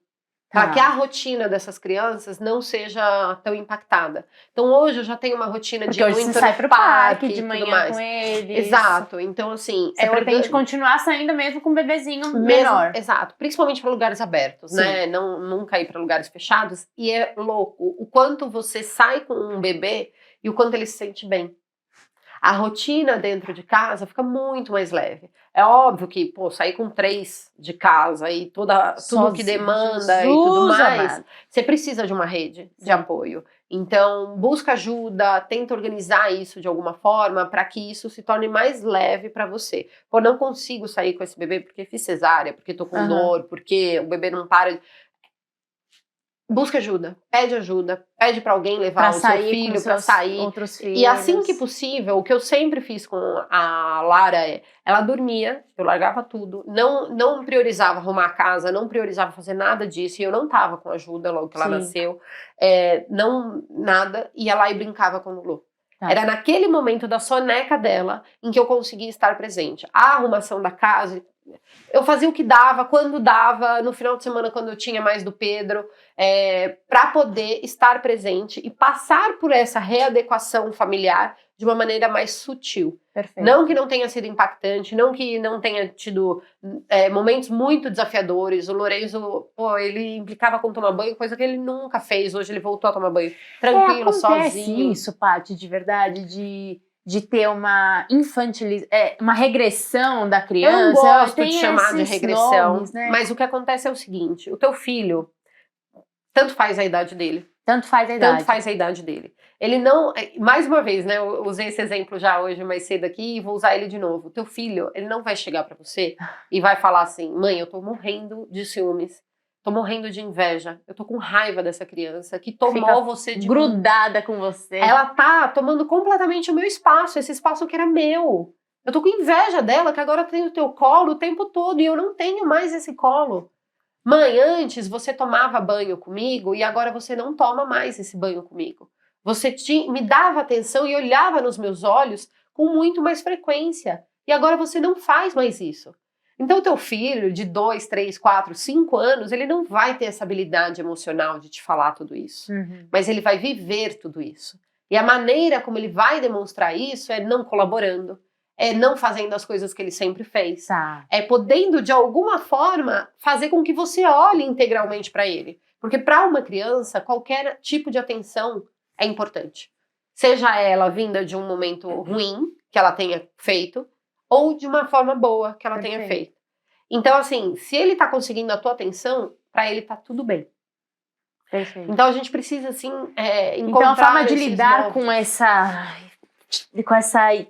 Para que a rotina dessas crianças não seja tão impactada. Então hoje eu já tenho uma rotina de hoje muito você sai pro parque de tudo manhã mais. com eles. Exato. Então assim, você pretende continuar saindo mesmo com um bebezinho menor. Exato. Principalmente para lugares abertos, né? Nunca ir para lugares fechados. E é louco o quanto você sai com um bebê e o quanto ele se sente bem. A rotina dentro de casa fica muito mais leve. É óbvio que, sair com 3 de casa e tudo que demanda e tudo mais, você precisa de uma rede de apoio. Então, busca ajuda, tenta organizar isso de alguma forma para que isso se torne mais leve para você. Não consigo sair com esse bebê porque fiz cesárea, porque tô com dor, porque o bebê não para... Busca ajuda, pede pra alguém levar o seu filho pra sair. Outros filhos. E assim que possível, o que eu sempre fiz com a Lara ela dormia, eu largava tudo, não priorizava arrumar a casa, não priorizava fazer nada disso, e eu não tava com ajuda logo que ela nasceu, nada, ia lá e brincava com o Lulu. Era naquele momento da soneca dela em que eu conseguia estar presente. A arrumação da casa, eu fazia o que dava, quando dava, no final de semana quando eu tinha mais do Pedro, para poder estar presente e passar por essa readequação familiar de uma maneira mais sutil. Perfeito. Não que não tenha sido impactante, não que não tenha tido momentos muito desafiadores. O Lorenzo, ele implicava com tomar banho, coisa que ele nunca fez. Hoje ele voltou a tomar banho tranquilo, sozinho. Isso, Paty, de verdade, de ter uma uma regressão da criança. Eu não gosto de chamar de regressão, nomes, né? Mas o que acontece é o seguinte, o teu filho, tanto faz a idade dele. Tanto faz a idade dele. Ele não, mais uma vez, né, eu usei esse exemplo já hoje mais cedo aqui e vou usar ele de novo. O teu filho, ele não vai chegar pra você e vai falar assim, mãe, eu tô morrendo de ciúmes, tô morrendo de inveja, eu tô com raiva dessa criança que tomou você de grudada com você. Ela tá tomando completamente o meu espaço, esse espaço que era meu. Eu tô com inveja dela, que agora tem o teu colo o tempo todo e eu não tenho mais esse colo. Mãe, antes você tomava banho comigo e agora você não toma mais esse banho comigo. Você me dava atenção e olhava nos meus olhos com muito mais frequência. E agora você não faz mais isso. Então, teu filho de 2, 3, 4, 5 anos, ele não vai ter essa habilidade emocional de te falar tudo isso. Mas ele vai viver tudo isso. E a maneira como ele vai demonstrar isso é não colaborando, é não fazendo as coisas que ele sempre fez. É podendo, de alguma forma, fazer com que você olhe integralmente para ele. Porque para uma criança, qualquer tipo de atenção é importante. Seja ela vinda de um momento ruim, que ela tenha feito, ou de uma forma boa que ela tenha feito. Então, assim, se ele tá conseguindo a tua atenção, para ele tá tudo bem. Perfeito. Então, a gente precisa, assim, encontrar então, a forma de lidar com essa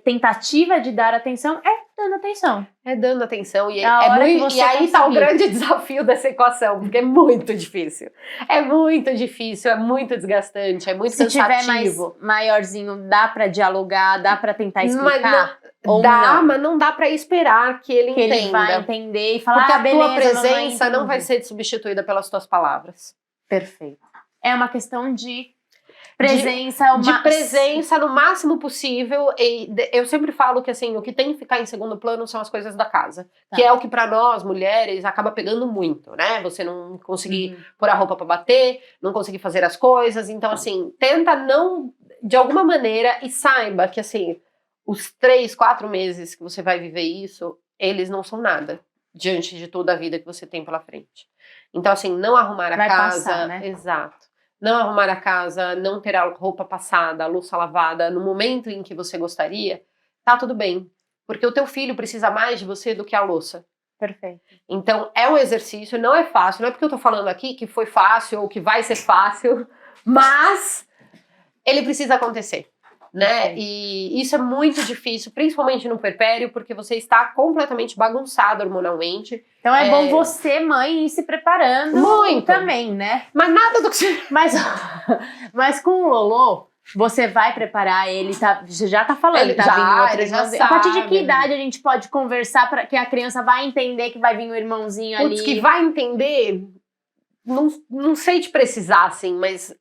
tentativa de dar atenção é dando atenção. É dando atenção. E, A hora que você e aí tá o conseguir. grande desafio dessa equação, porque é muito difícil. É muito difícil, é muito desgastante, é muito Se tiver cansativo. maiorzinho, dá pra dialogar, dá pra tentar Mas explicar? Ou dá, não? mas não dá pra esperar que ele Que entenda. ele vai entender e falar, Porque a beleza, tua presença mamãe, não vai entendi. ser substituída pelas tuas palavras. Perfeito. É uma questão de presença. De presença no máximo possível. E eu sempre falo que assim, o que tem que ficar em segundo plano são as coisas da casa. Tá. Que é o que pra nós, mulheres, acaba pegando muito, né? Você não conseguir pôr a roupa pra bater, não conseguir fazer as coisas. Então assim, tenta não, de alguma maneira, e saiba que assim, os 3, 4 meses que você vai viver isso, eles não são nada diante de toda a vida que você tem pela frente. Então assim, não arrumar a Vai casa, passar, né? exato. Não arrumar a casa, não ter a roupa passada, a louça lavada no momento em que você gostaria, tá tudo bem. Porque o teu filho precisa mais de você do que a louça. Perfeito. Então é um exercício, não é fácil, não é porque eu tô falando aqui que foi fácil ou que vai ser fácil, mas ele precisa acontecer, né? Perfeito. E isso é muito difícil, principalmente no puerpério, porque você está completamente bagunçado hormonalmente. Então é bom você, mãe, ir se preparando Muito. também, né? Mas nada do que você... Mas com o Lolo, você vai preparar ele, você já tá falando, Ele tá já, vindo outro ele já irmãozinho. A partir de que sabe. idade a gente pode conversar para que a criança vai entender que vai vir um irmãozinho Putz, ali? que vai entender, não sei te precisar, assim, mas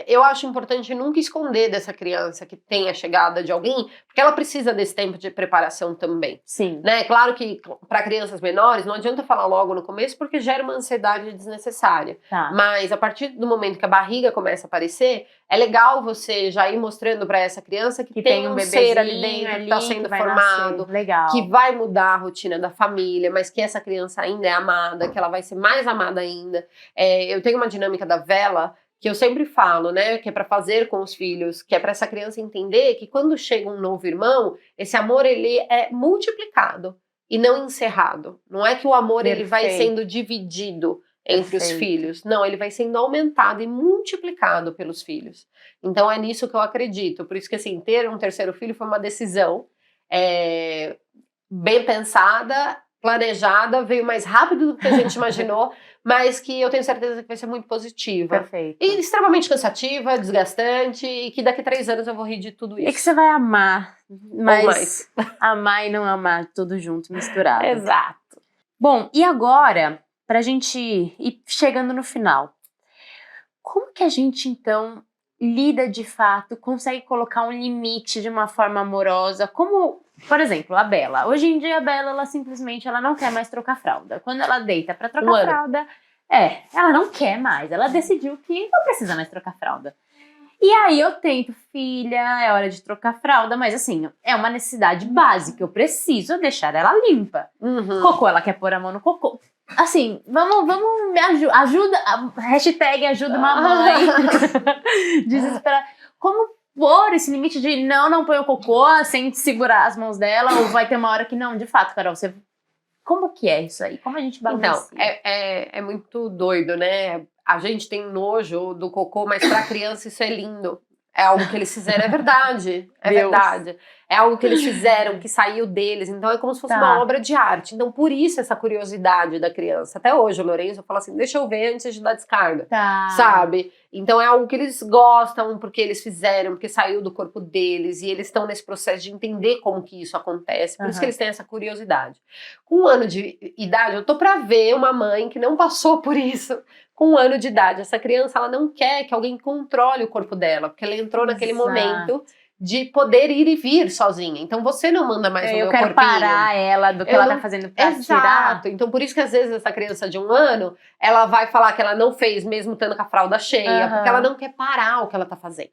eu acho importante nunca esconder dessa criança que tem a chegada de alguém, porque ela precisa desse tempo de preparação também, Sim. né? Claro que para crianças menores não adianta falar logo no começo, porque gera uma ansiedade desnecessária. Tá. Mas a partir do momento que a barriga começa a aparecer, é legal você já ir mostrando para essa criança que tem um ser ali dentro, que tá sendo vai formado, nascer. Legal. que vai mudar a rotina da família, mas que essa criança ainda é amada, que ela vai ser mais amada ainda. Eu tenho uma dinâmica da vela que eu sempre falo, né, que é para fazer com os filhos, que é para essa criança entender que quando chega um novo irmão, esse amor ele é multiplicado e não encerrado. Não é que o amor ele vai sendo dividido entre os filhos. Não, ele vai sendo aumentado e multiplicado pelos filhos. Então é nisso que eu acredito. Por isso que assim, ter um terceiro filho foi uma decisão bem pensada, planejada, veio mais rápido do que a gente imaginou, mas que eu tenho certeza que vai ser muito positiva. Perfeito. E extremamente cansativa, desgastante, e que daqui 3 anos eu vou rir de tudo isso. E que você vai amar, mas Ou mais. amar e não amar, tudo junto, misturado. Exato. Bom, e agora, pra gente ir chegando no final, como que a gente, então, lida de fato, consegue colocar um limite de uma forma amorosa, como, por exemplo, a Bela. Hoje em dia, a Bela, ela simplesmente ela não quer mais trocar fralda. Quando ela deita pra trocar fralda, ela não quer mais. Ela decidiu que não precisa mais trocar fralda. E aí eu tento, filha, é hora de trocar fralda, mas assim, é uma necessidade básica, eu preciso deixar ela limpa. Cocô, ela quer pôr a mão no cocô. Assim, vamos me ajuda, hashtag ajuda mamãe. Desesperada. Como pôr esse limite de não põe o cocô sem segurar as mãos dela, ou vai ter uma hora que não, de fato, Carol, você... Como que é isso aí? Como a gente balanceia? Então, é muito doido, né? A gente tem nojo do cocô, mas pra criança isso é lindo. É algo que eles fizeram, é verdade. É verdade. É algo que eles fizeram, que saiu deles. Então é como se fosse uma obra de arte. Então por isso essa curiosidade da criança. Até hoje o Lourenço fala assim, deixa eu ver antes de dar descarga. Sabe? Então é algo que eles gostam, porque eles fizeram, porque saiu do corpo deles. E eles estão nesse processo de entender como que isso acontece. Por isso que eles têm essa curiosidade. Com 1 ano de idade, eu tô pra ver uma mãe que não passou por isso. Com 1 ano de idade, essa criança ela não quer que alguém controle o corpo dela, porque ela entrou naquele momento de poder ir e vir sozinha. Então você não manda mais no meu corpinho. Eu quero parar ela do que ela tá fazendo pra tirar. Então por isso que às vezes essa criança de 1 ano, ela vai falar que ela não fez mesmo estando com a fralda cheia, porque ela não quer parar o que ela tá fazendo,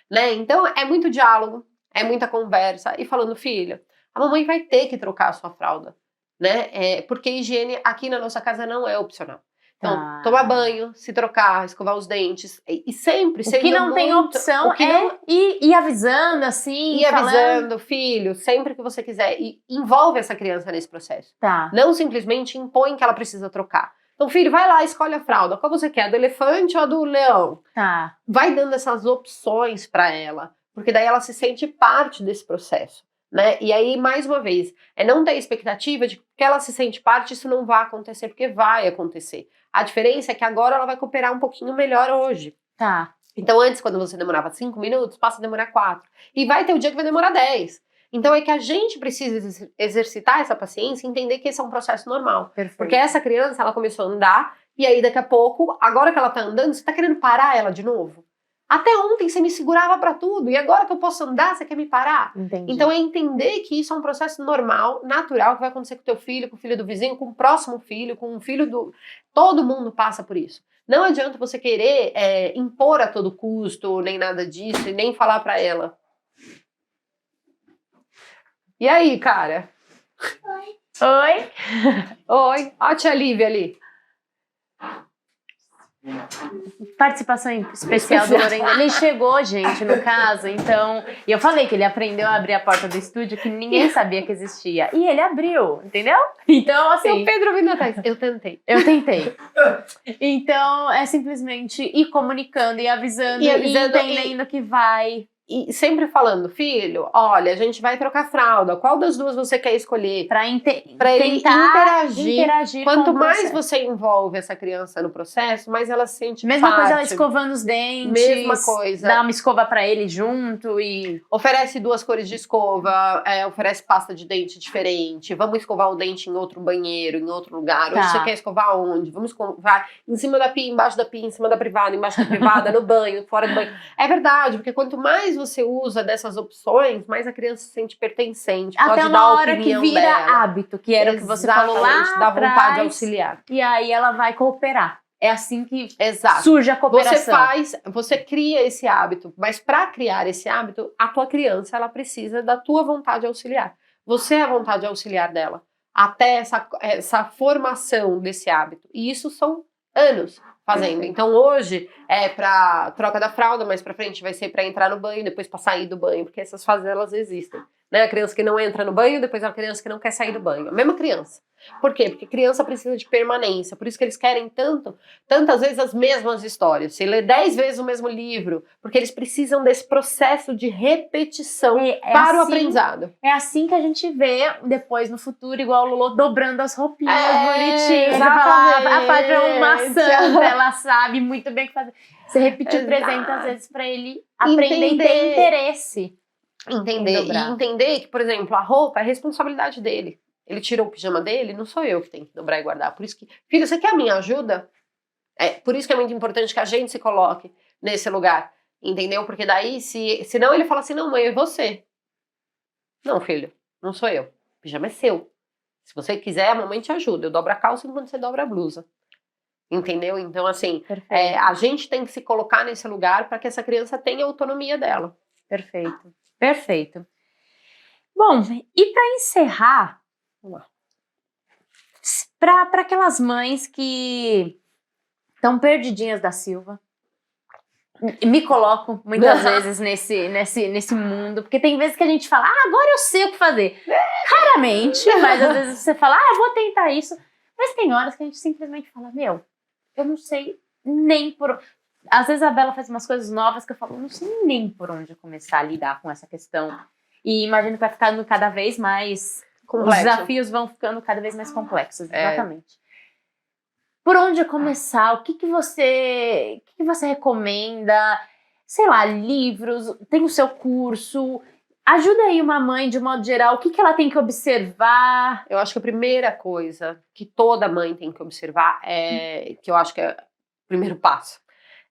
né? Então é muito diálogo, é muita conversa e falando, filho, a mamãe vai ter que trocar a sua fralda, né? Porque higiene aqui na nossa casa não é opcional. Então, tomar banho, se trocar, escovar os dentes. E sempre, o que não tem opção ir avisando, assim. Ir avisando, filho, sempre que você quiser. E envolve essa criança nesse processo. Não simplesmente impõe que ela precisa trocar. Então, filho, vai lá, escolhe a fralda. Qual você quer? A do elefante ou a do leão? Vai dando essas opções pra ela. Porque daí ela se sente parte desse processo. né? E aí, mais uma vez, é não ter expectativa de que ela se sente parte, isso não vai acontecer, porque vai acontecer. A diferença é que agora ela vai cooperar um pouquinho melhor hoje. Tá. Então, antes, quando você demorava 5 minutos, passa a demorar 4. E vai ter o dia que vai demorar 10. Então, é que a gente precisa exercitar essa paciência e entender que esse é um processo normal. Perfeito. Porque essa criança, ela começou a andar, e aí, daqui a pouco, agora que ela tá andando, você tá querendo parar ela de novo? Até ontem você me segurava pra tudo, e agora que eu posso andar, você quer me parar? Entendi. Então, é entender que isso é um processo normal, natural, que vai acontecer com o teu filho, com o filho do vizinho, com o próximo filho, com o filho do... Todo mundo passa por isso. Não adianta você querer impor a todo custo, nem nada disso, e nem falar pra ela. E aí, cara? Oi? Oi, ó a tia Lívia ali. Participação especial do Lorenzo. Ele chegou, gente, no caso, então... E eu falei que ele aprendeu a abrir a porta do estúdio que ninguém sabia que existia. E ele abriu, entendeu? Então, assim... O Pedro vindo atrás. Eu tentei. Eu tentei. Então, é simplesmente ir comunicando, e avisando, e entendendo que vai... E sempre falando, filho, olha, a gente vai trocar fralda. Qual das duas você quer escolher? Pra ele interagir. Quanto com o mais processo. você envolve essa criança no processo, mais ela se sente Mesma parte. coisa, ela escovando os dentes. Mesma coisa. Dá uma escova pra ele junto e... Oferece 2 cores de escova, oferece pasta de dente diferente. Vamos escovar o dente em outro banheiro, em outro lugar. Tá. Hoje você quer escovar onde? Vamos escovar em cima da pia, embaixo da pia, em cima da privada, embaixo da privada, no banho, fora do banho. É verdade, porque quanto mais você usa dessas opções, mais a criança se sente pertencente. Até pode uma dar hora que vira dela. hábito, que era o que você falou lá Exatamente, dá vontade atrás, de auxiliar. e aí ela vai cooperar. É assim que Exato. surge a cooperação. Você cria esse hábito, mas para criar esse hábito, a tua criança, ela precisa da tua vontade de auxiliar. Você é a vontade de auxiliar dela, até essa formação desse hábito. E isso são anos fazendo. Então hoje é para troca da fralda, mais para frente vai ser para entrar no banho, depois para sair do banho, porque essas fases elas existem. Né? A criança que não entra no banho, depois a criança que não quer sair do banho. A mesma criança. Por quê? Porque criança precisa de permanência. Por isso que eles querem tantas vezes as mesmas histórias. Se lê 10 vezes o mesmo livro, porque eles precisam desse processo de repetição para o aprendizado. É assim que a gente vê depois no futuro, igual o Lulu dobrando as roupinhas bonitinhas. Exatamente. A Fátima é uma santa, ela sabe muito bem o que fazer. Você repetiu 300 vezes para ele aprender e ter interesse. Entender que, por exemplo, a roupa é responsabilidade dele. Ele tirou o pijama dele, não sou eu que tenho que dobrar e guardar. Por isso que, filho, você quer a minha ajuda? Por isso que é muito importante que a gente se coloque nesse lugar, entendeu? Porque daí, senão ele fala assim, não, mãe, é você. Não, filho, não sou eu. O pijama é seu. Se você quiser, a mamãe te ajuda. Eu dobro a calça enquanto você dobra a blusa. Entendeu? Então, assim, a gente tem que se colocar nesse lugar para que essa criança tenha a autonomia dela. Perfeito. Perfeito. Bom, e para encerrar, para aquelas mães que estão perdidinhas da Silva, me coloco muitas vezes nesse mundo, porque tem vezes que a gente fala, agora eu sei o que fazer. Raramente, mas às vezes você fala, eu vou tentar isso. Mas tem horas que a gente simplesmente fala, eu não sei nem por... Às vezes a Bela faz umas coisas novas que eu falo, não sei nem por onde começar a lidar com essa questão. E imagino que vai ficando cada vez mais... Complexo. Os desafios vão ficando cada vez mais complexos, exatamente. Por onde começar? O que você recomenda? Sei lá, livros, tem o seu curso. Ajuda aí uma mãe, de modo geral, o que ela tem que observar? Eu acho que a primeira coisa que toda mãe tem que observar que eu acho que é o primeiro passo.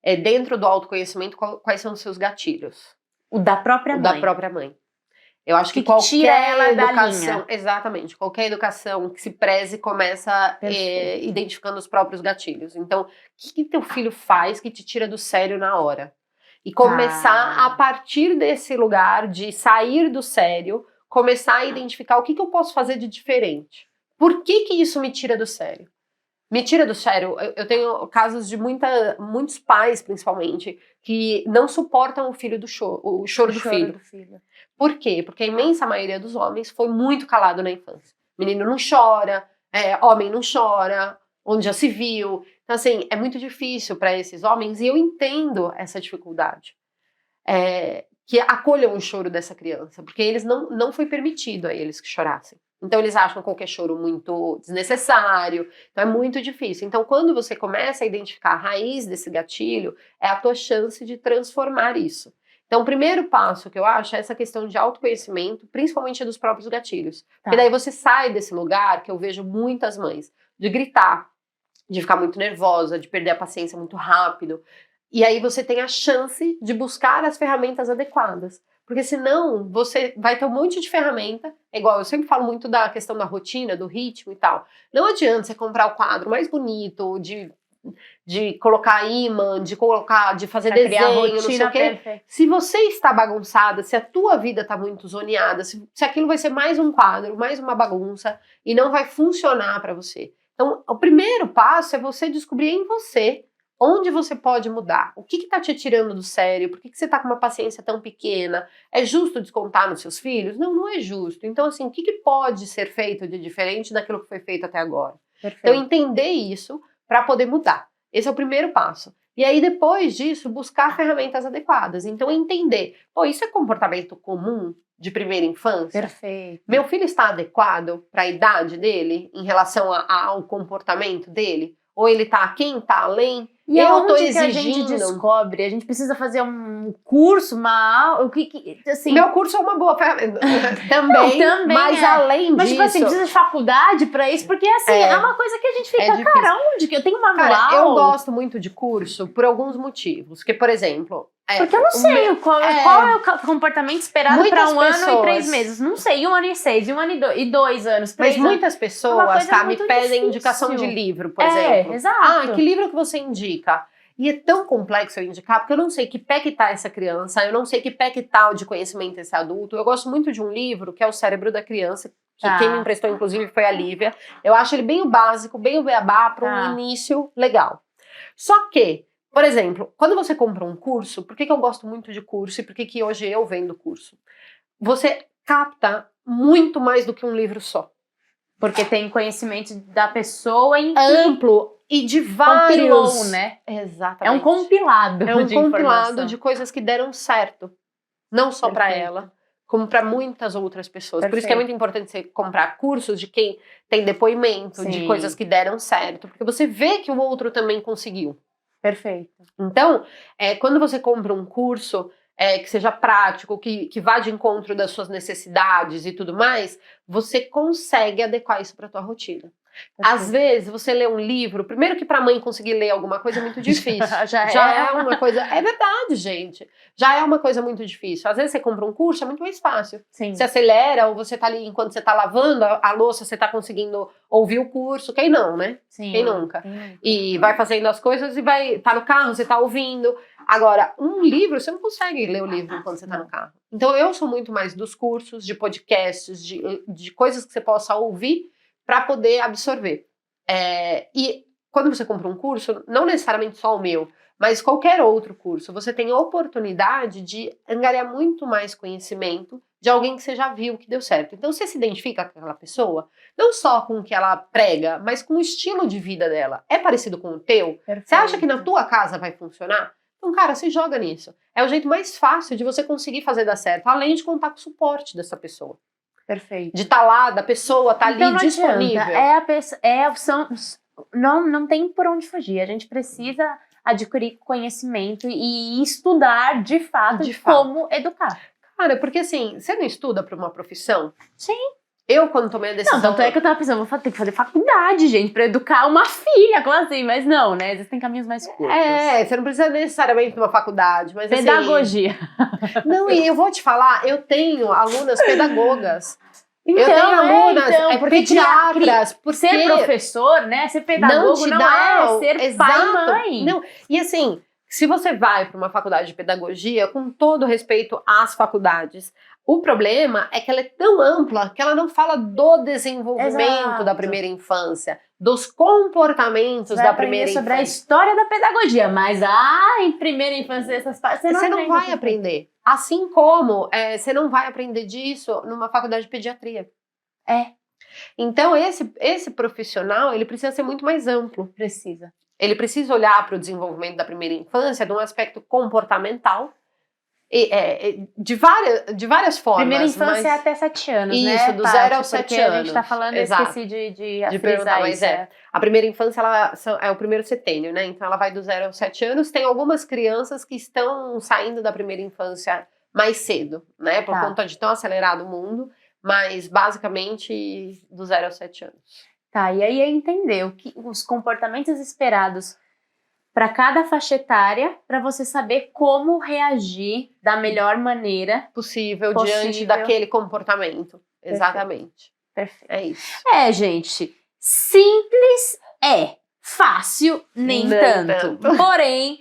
É dentro do autoconhecimento, quais são os seus gatilhos. O da própria mãe. O da própria mãe. Eu acho que tira ela qualquer da educação, linha. Exatamente, qualquer educação que se preze começa identificando os próprios gatilhos. Então, o que teu filho faz que te tira do sério na hora? E começar a partir desse lugar de sair do sério, começar a identificar o que eu posso fazer de diferente. Por que isso me tira do sério? Me tira do sério. Eu tenho casos de muitos pais, principalmente, que não suportam o choro do filho. Por quê? Porque a imensa maioria dos homens foi muito calado na infância. Menino não chora, homem não chora, onde já se viu. Então, assim, é muito difícil para esses homens e eu entendo essa dificuldade. que acolham o choro dessa criança, porque eles não foi permitido a eles que chorassem. Então eles acham qualquer choro muito desnecessário, então é muito difícil. Então quando você começa a identificar a raiz desse gatilho, é a tua chance de transformar isso. Então o primeiro passo que eu acho é essa questão de autoconhecimento, principalmente dos próprios gatilhos. Porque daí você sai desse lugar, que eu vejo muitas mães, de gritar, de ficar muito nervosa, de perder a paciência muito rápido. E aí você tem a chance de buscar as ferramentas adequadas. Porque senão você vai ter um monte de ferramenta, é igual, eu sempre falo muito da questão da rotina, do ritmo e tal. Não adianta você comprar o quadro mais bonito, de colocar imã, de fazer desenho, não sei o quê. Perfeita. Se você está bagunçada, se a tua vida está muito zoneada, se aquilo vai ser mais um quadro, mais uma bagunça, e não vai funcionar para você. Então, o primeiro passo é você descobrir em você onde você pode mudar. O que está te tirando do sério? Por que você está com uma paciência tão pequena? É justo descontar nos seus filhos? Não, não é justo. Então, assim, o que pode ser feito de diferente daquilo que foi feito até agora? Perfeito. Então, entender isso para poder mudar. Esse é o primeiro passo. E aí, depois disso, buscar ferramentas adequadas. Então, entender. Pô, isso é comportamento comum de primeira infância? Perfeito. Meu filho está adequado para a idade dele, em relação ao comportamento dele? Ou ele está aquém, está além? E eu tô que a gente exigindo. descobre? A gente precisa fazer um curso, assim... Meu curso é uma boa ferramenta. Também, também mas é. além disso... Mas, tipo assim, precisa de faculdade pra isso, porque, assim, é uma coisa que a gente fica, difícil. cara, onde que eu tenho manual? Cara, eu gosto muito de curso por alguns motivos. Que, por exemplo... Porque eu não sei qual é o comportamento esperado para um ano e 3 meses. Não sei, 1 ano e 6, 1 ano e 2 anos. Mas muitas pessoas, me pedem difícil. Indicação de livro, por exemplo. Exato. Que livro que você indica? E é tão complexo eu indicar, porque eu não sei que pé que tá essa criança, eu não sei que pé que tá de conhecimento esse adulto. Eu gosto muito de um livro, que é O Cérebro da Criança, que quem me emprestou, inclusive, foi a Lívia. Eu acho ele bem o básico, bem o beabá, para um início legal. Só que, por exemplo, quando você compra um curso, por que eu gosto muito de curso e por que hoje eu vendo curso? Você capta muito mais do que um livro só. Porque tem conhecimento da pessoa em amplo e de vários... Compilou, né? Exatamente. É um compilado. É um de compilado informação. de coisas que deram certo. Não só para ela, como para muitas outras pessoas. Por isso que é muito importante você comprar cursos de quem tem depoimento, de coisas que deram certo. Porque você vê que o outro também conseguiu. Perfeito. Então, quando você compra um curso que seja prático, que vá de encontro das suas necessidades e tudo mais, você consegue adequar isso para tua rotina. Às vezes, você lê um livro, primeiro que pra mãe conseguir ler alguma coisa é muito difícil. Já é uma coisa... É verdade, gente. Já é uma coisa muito difícil. Às vezes você compra um curso, é muito mais fácil. Sim. Você acelera, ou você tá ali, enquanto você tá lavando a louça, você tá conseguindo ouvir o curso. Quem não, né? Sim. Quem nunca? E vai fazendo as coisas e tá no carro, você tá ouvindo. Agora, um livro, você não consegue ler o livro enquanto você tá no carro. Então, eu sou muito mais dos cursos, de podcasts, de coisas que você possa ouvir para poder absorver. E quando você compra um curso, não necessariamente só o meu, mas qualquer outro curso, você tem a oportunidade de angariar muito mais conhecimento de alguém que você já viu que deu certo. Então você se identifica com aquela pessoa, não só com o que ela prega, mas com o estilo de vida dela. É parecido com o teu? Perfeito. Você acha que na tua casa vai funcionar? Então, cara, se joga nisso. É o jeito mais fácil de você conseguir fazer dar certo, além de contar com o suporte dessa pessoa. Perfeito. De estar lá, da pessoa estar então, ali disponível. Não tem por onde fugir. A gente precisa adquirir conhecimento e estudar de fato como educar. Cara, porque assim, você não estuda para uma profissão? Sim. Eu, quando tomei a decisão... Não, tanto é que eu tava pensando, vou ter que fazer faculdade, gente, pra educar uma filha, como assim? Mas não, né? Existem caminhos mais curtos. Você não precisa necessariamente de uma faculdade, mas pedagogia. Assim... Não, e eu vou te falar, eu tenho alunas pedagogas. Então, eu tenho alunas pediatras. Porque ser professor, né? Ser pedagogo não é ser pai e mãe. Não, e assim... Se você vai para uma faculdade de pedagogia, com todo respeito às faculdades, o problema é que ela é tão ampla que ela não fala do desenvolvimento da primeira infância, dos comportamentos da primeira infância. Sobre a história da pedagogia, mas em primeira infância essas partes você não vai aprender. Assim como você não vai aprender disso numa faculdade de pediatria. Então esse profissional, ele precisa ser muito mais amplo. Ele precisa olhar para o desenvolvimento da primeira infância de um aspecto comportamental De várias formas. Primeira infância mas... é até 7 anos, né? Isso, do 0 aos 7 porque anos. A gente tá falando, Exato. eu esqueci de perguntar, mas isso. A primeira infância é o primeiro setênio, né? Então ela vai do 0 aos 7 anos. Tem algumas crianças que estão saindo da primeira infância mais cedo, né? Por conta de tão acelerado o mundo, mas basicamente do 0 aos 7 anos. Tá, e aí é entender os comportamentos esperados para cada faixa etária, para você saber como reagir da melhor maneira possível. Diante daquele comportamento. Exatamente. Perfeito. É isso. Gente, simples fácil nem tanto. Porém,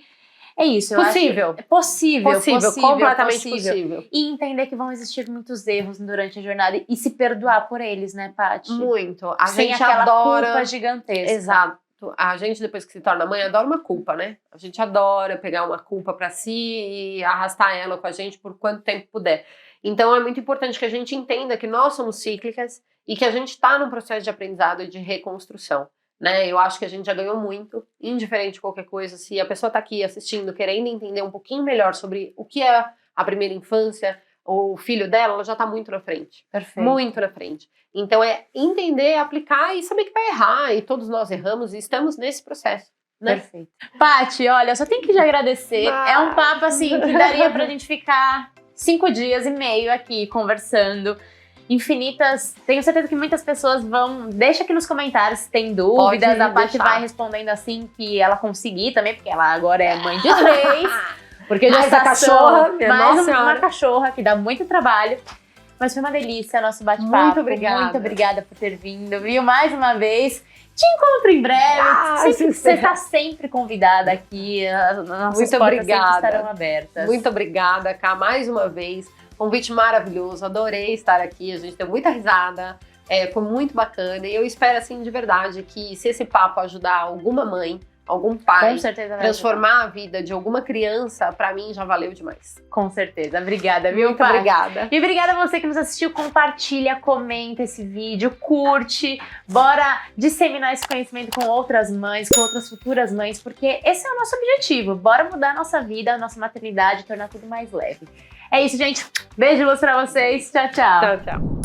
é isso. Possível. Possível, completamente possível. E entender que vão existir muitos erros durante a jornada e se perdoar por eles, né, Paty? Muito. Sem gente aquela adora... culpa gigantesca. Exato. A gente, depois que se torna mãe, adora uma culpa, né? A gente adora pegar uma culpa pra si e arrastar ela com a gente por quanto tempo puder. Então, é muito importante que a gente entenda que nós somos cíclicas e que a gente tá num processo de aprendizado e de reconstrução, né? Eu acho que a gente já ganhou muito, indiferente de qualquer coisa. Se a pessoa tá aqui assistindo, querendo entender um pouquinho melhor sobre o que é a primeira infância, o filho dela, ela já tá muito na frente. Perfeito. Muito na frente. Então é entender, aplicar e saber que vai errar. E todos nós erramos e estamos nesse processo, né? Perfeito. Paty, olha, eu só tenho que te agradecer. É um papo, assim, que daria pra gente ficar 5 dias e meio aqui conversando. Infinitas. Tenho certeza que muitas pessoas vão... Deixa aqui nos comentários se tem dúvidas. A Paty vai respondendo assim que ela conseguir também, porque ela agora é mãe de 3. Porque já mais a cachorra, mais uma cachorra que dá muito trabalho. Mas foi uma delícia nosso bate-papo. Muito obrigada. Muito obrigada por ter vindo, viu? Mais uma vez. Te encontro em breve. Você está sempre convidada aqui. Nossas portas sempre estarão abertas. Muito obrigada, Cá, mais uma vez. Convite maravilhoso. Adorei estar aqui. A gente deu muita risada. Foi muito bacana. E eu espero, assim, de verdade, que se esse papo ajudar alguma mãe, algum pai, com certeza transformar a vida de alguma criança, pra mim já valeu demais. Com certeza. Obrigada, viu, Muito obrigada. E obrigada a você que nos assistiu. Compartilha, comenta esse vídeo, curte. Bora disseminar esse conhecimento com outras mães, com outras futuras mães, porque esse é o nosso objetivo. Bora mudar a nossa vida, a nossa maternidade, tornar tudo mais leve. É isso, gente. Beijo, luz pra vocês. Tchau, tchau. Tchau, tchau.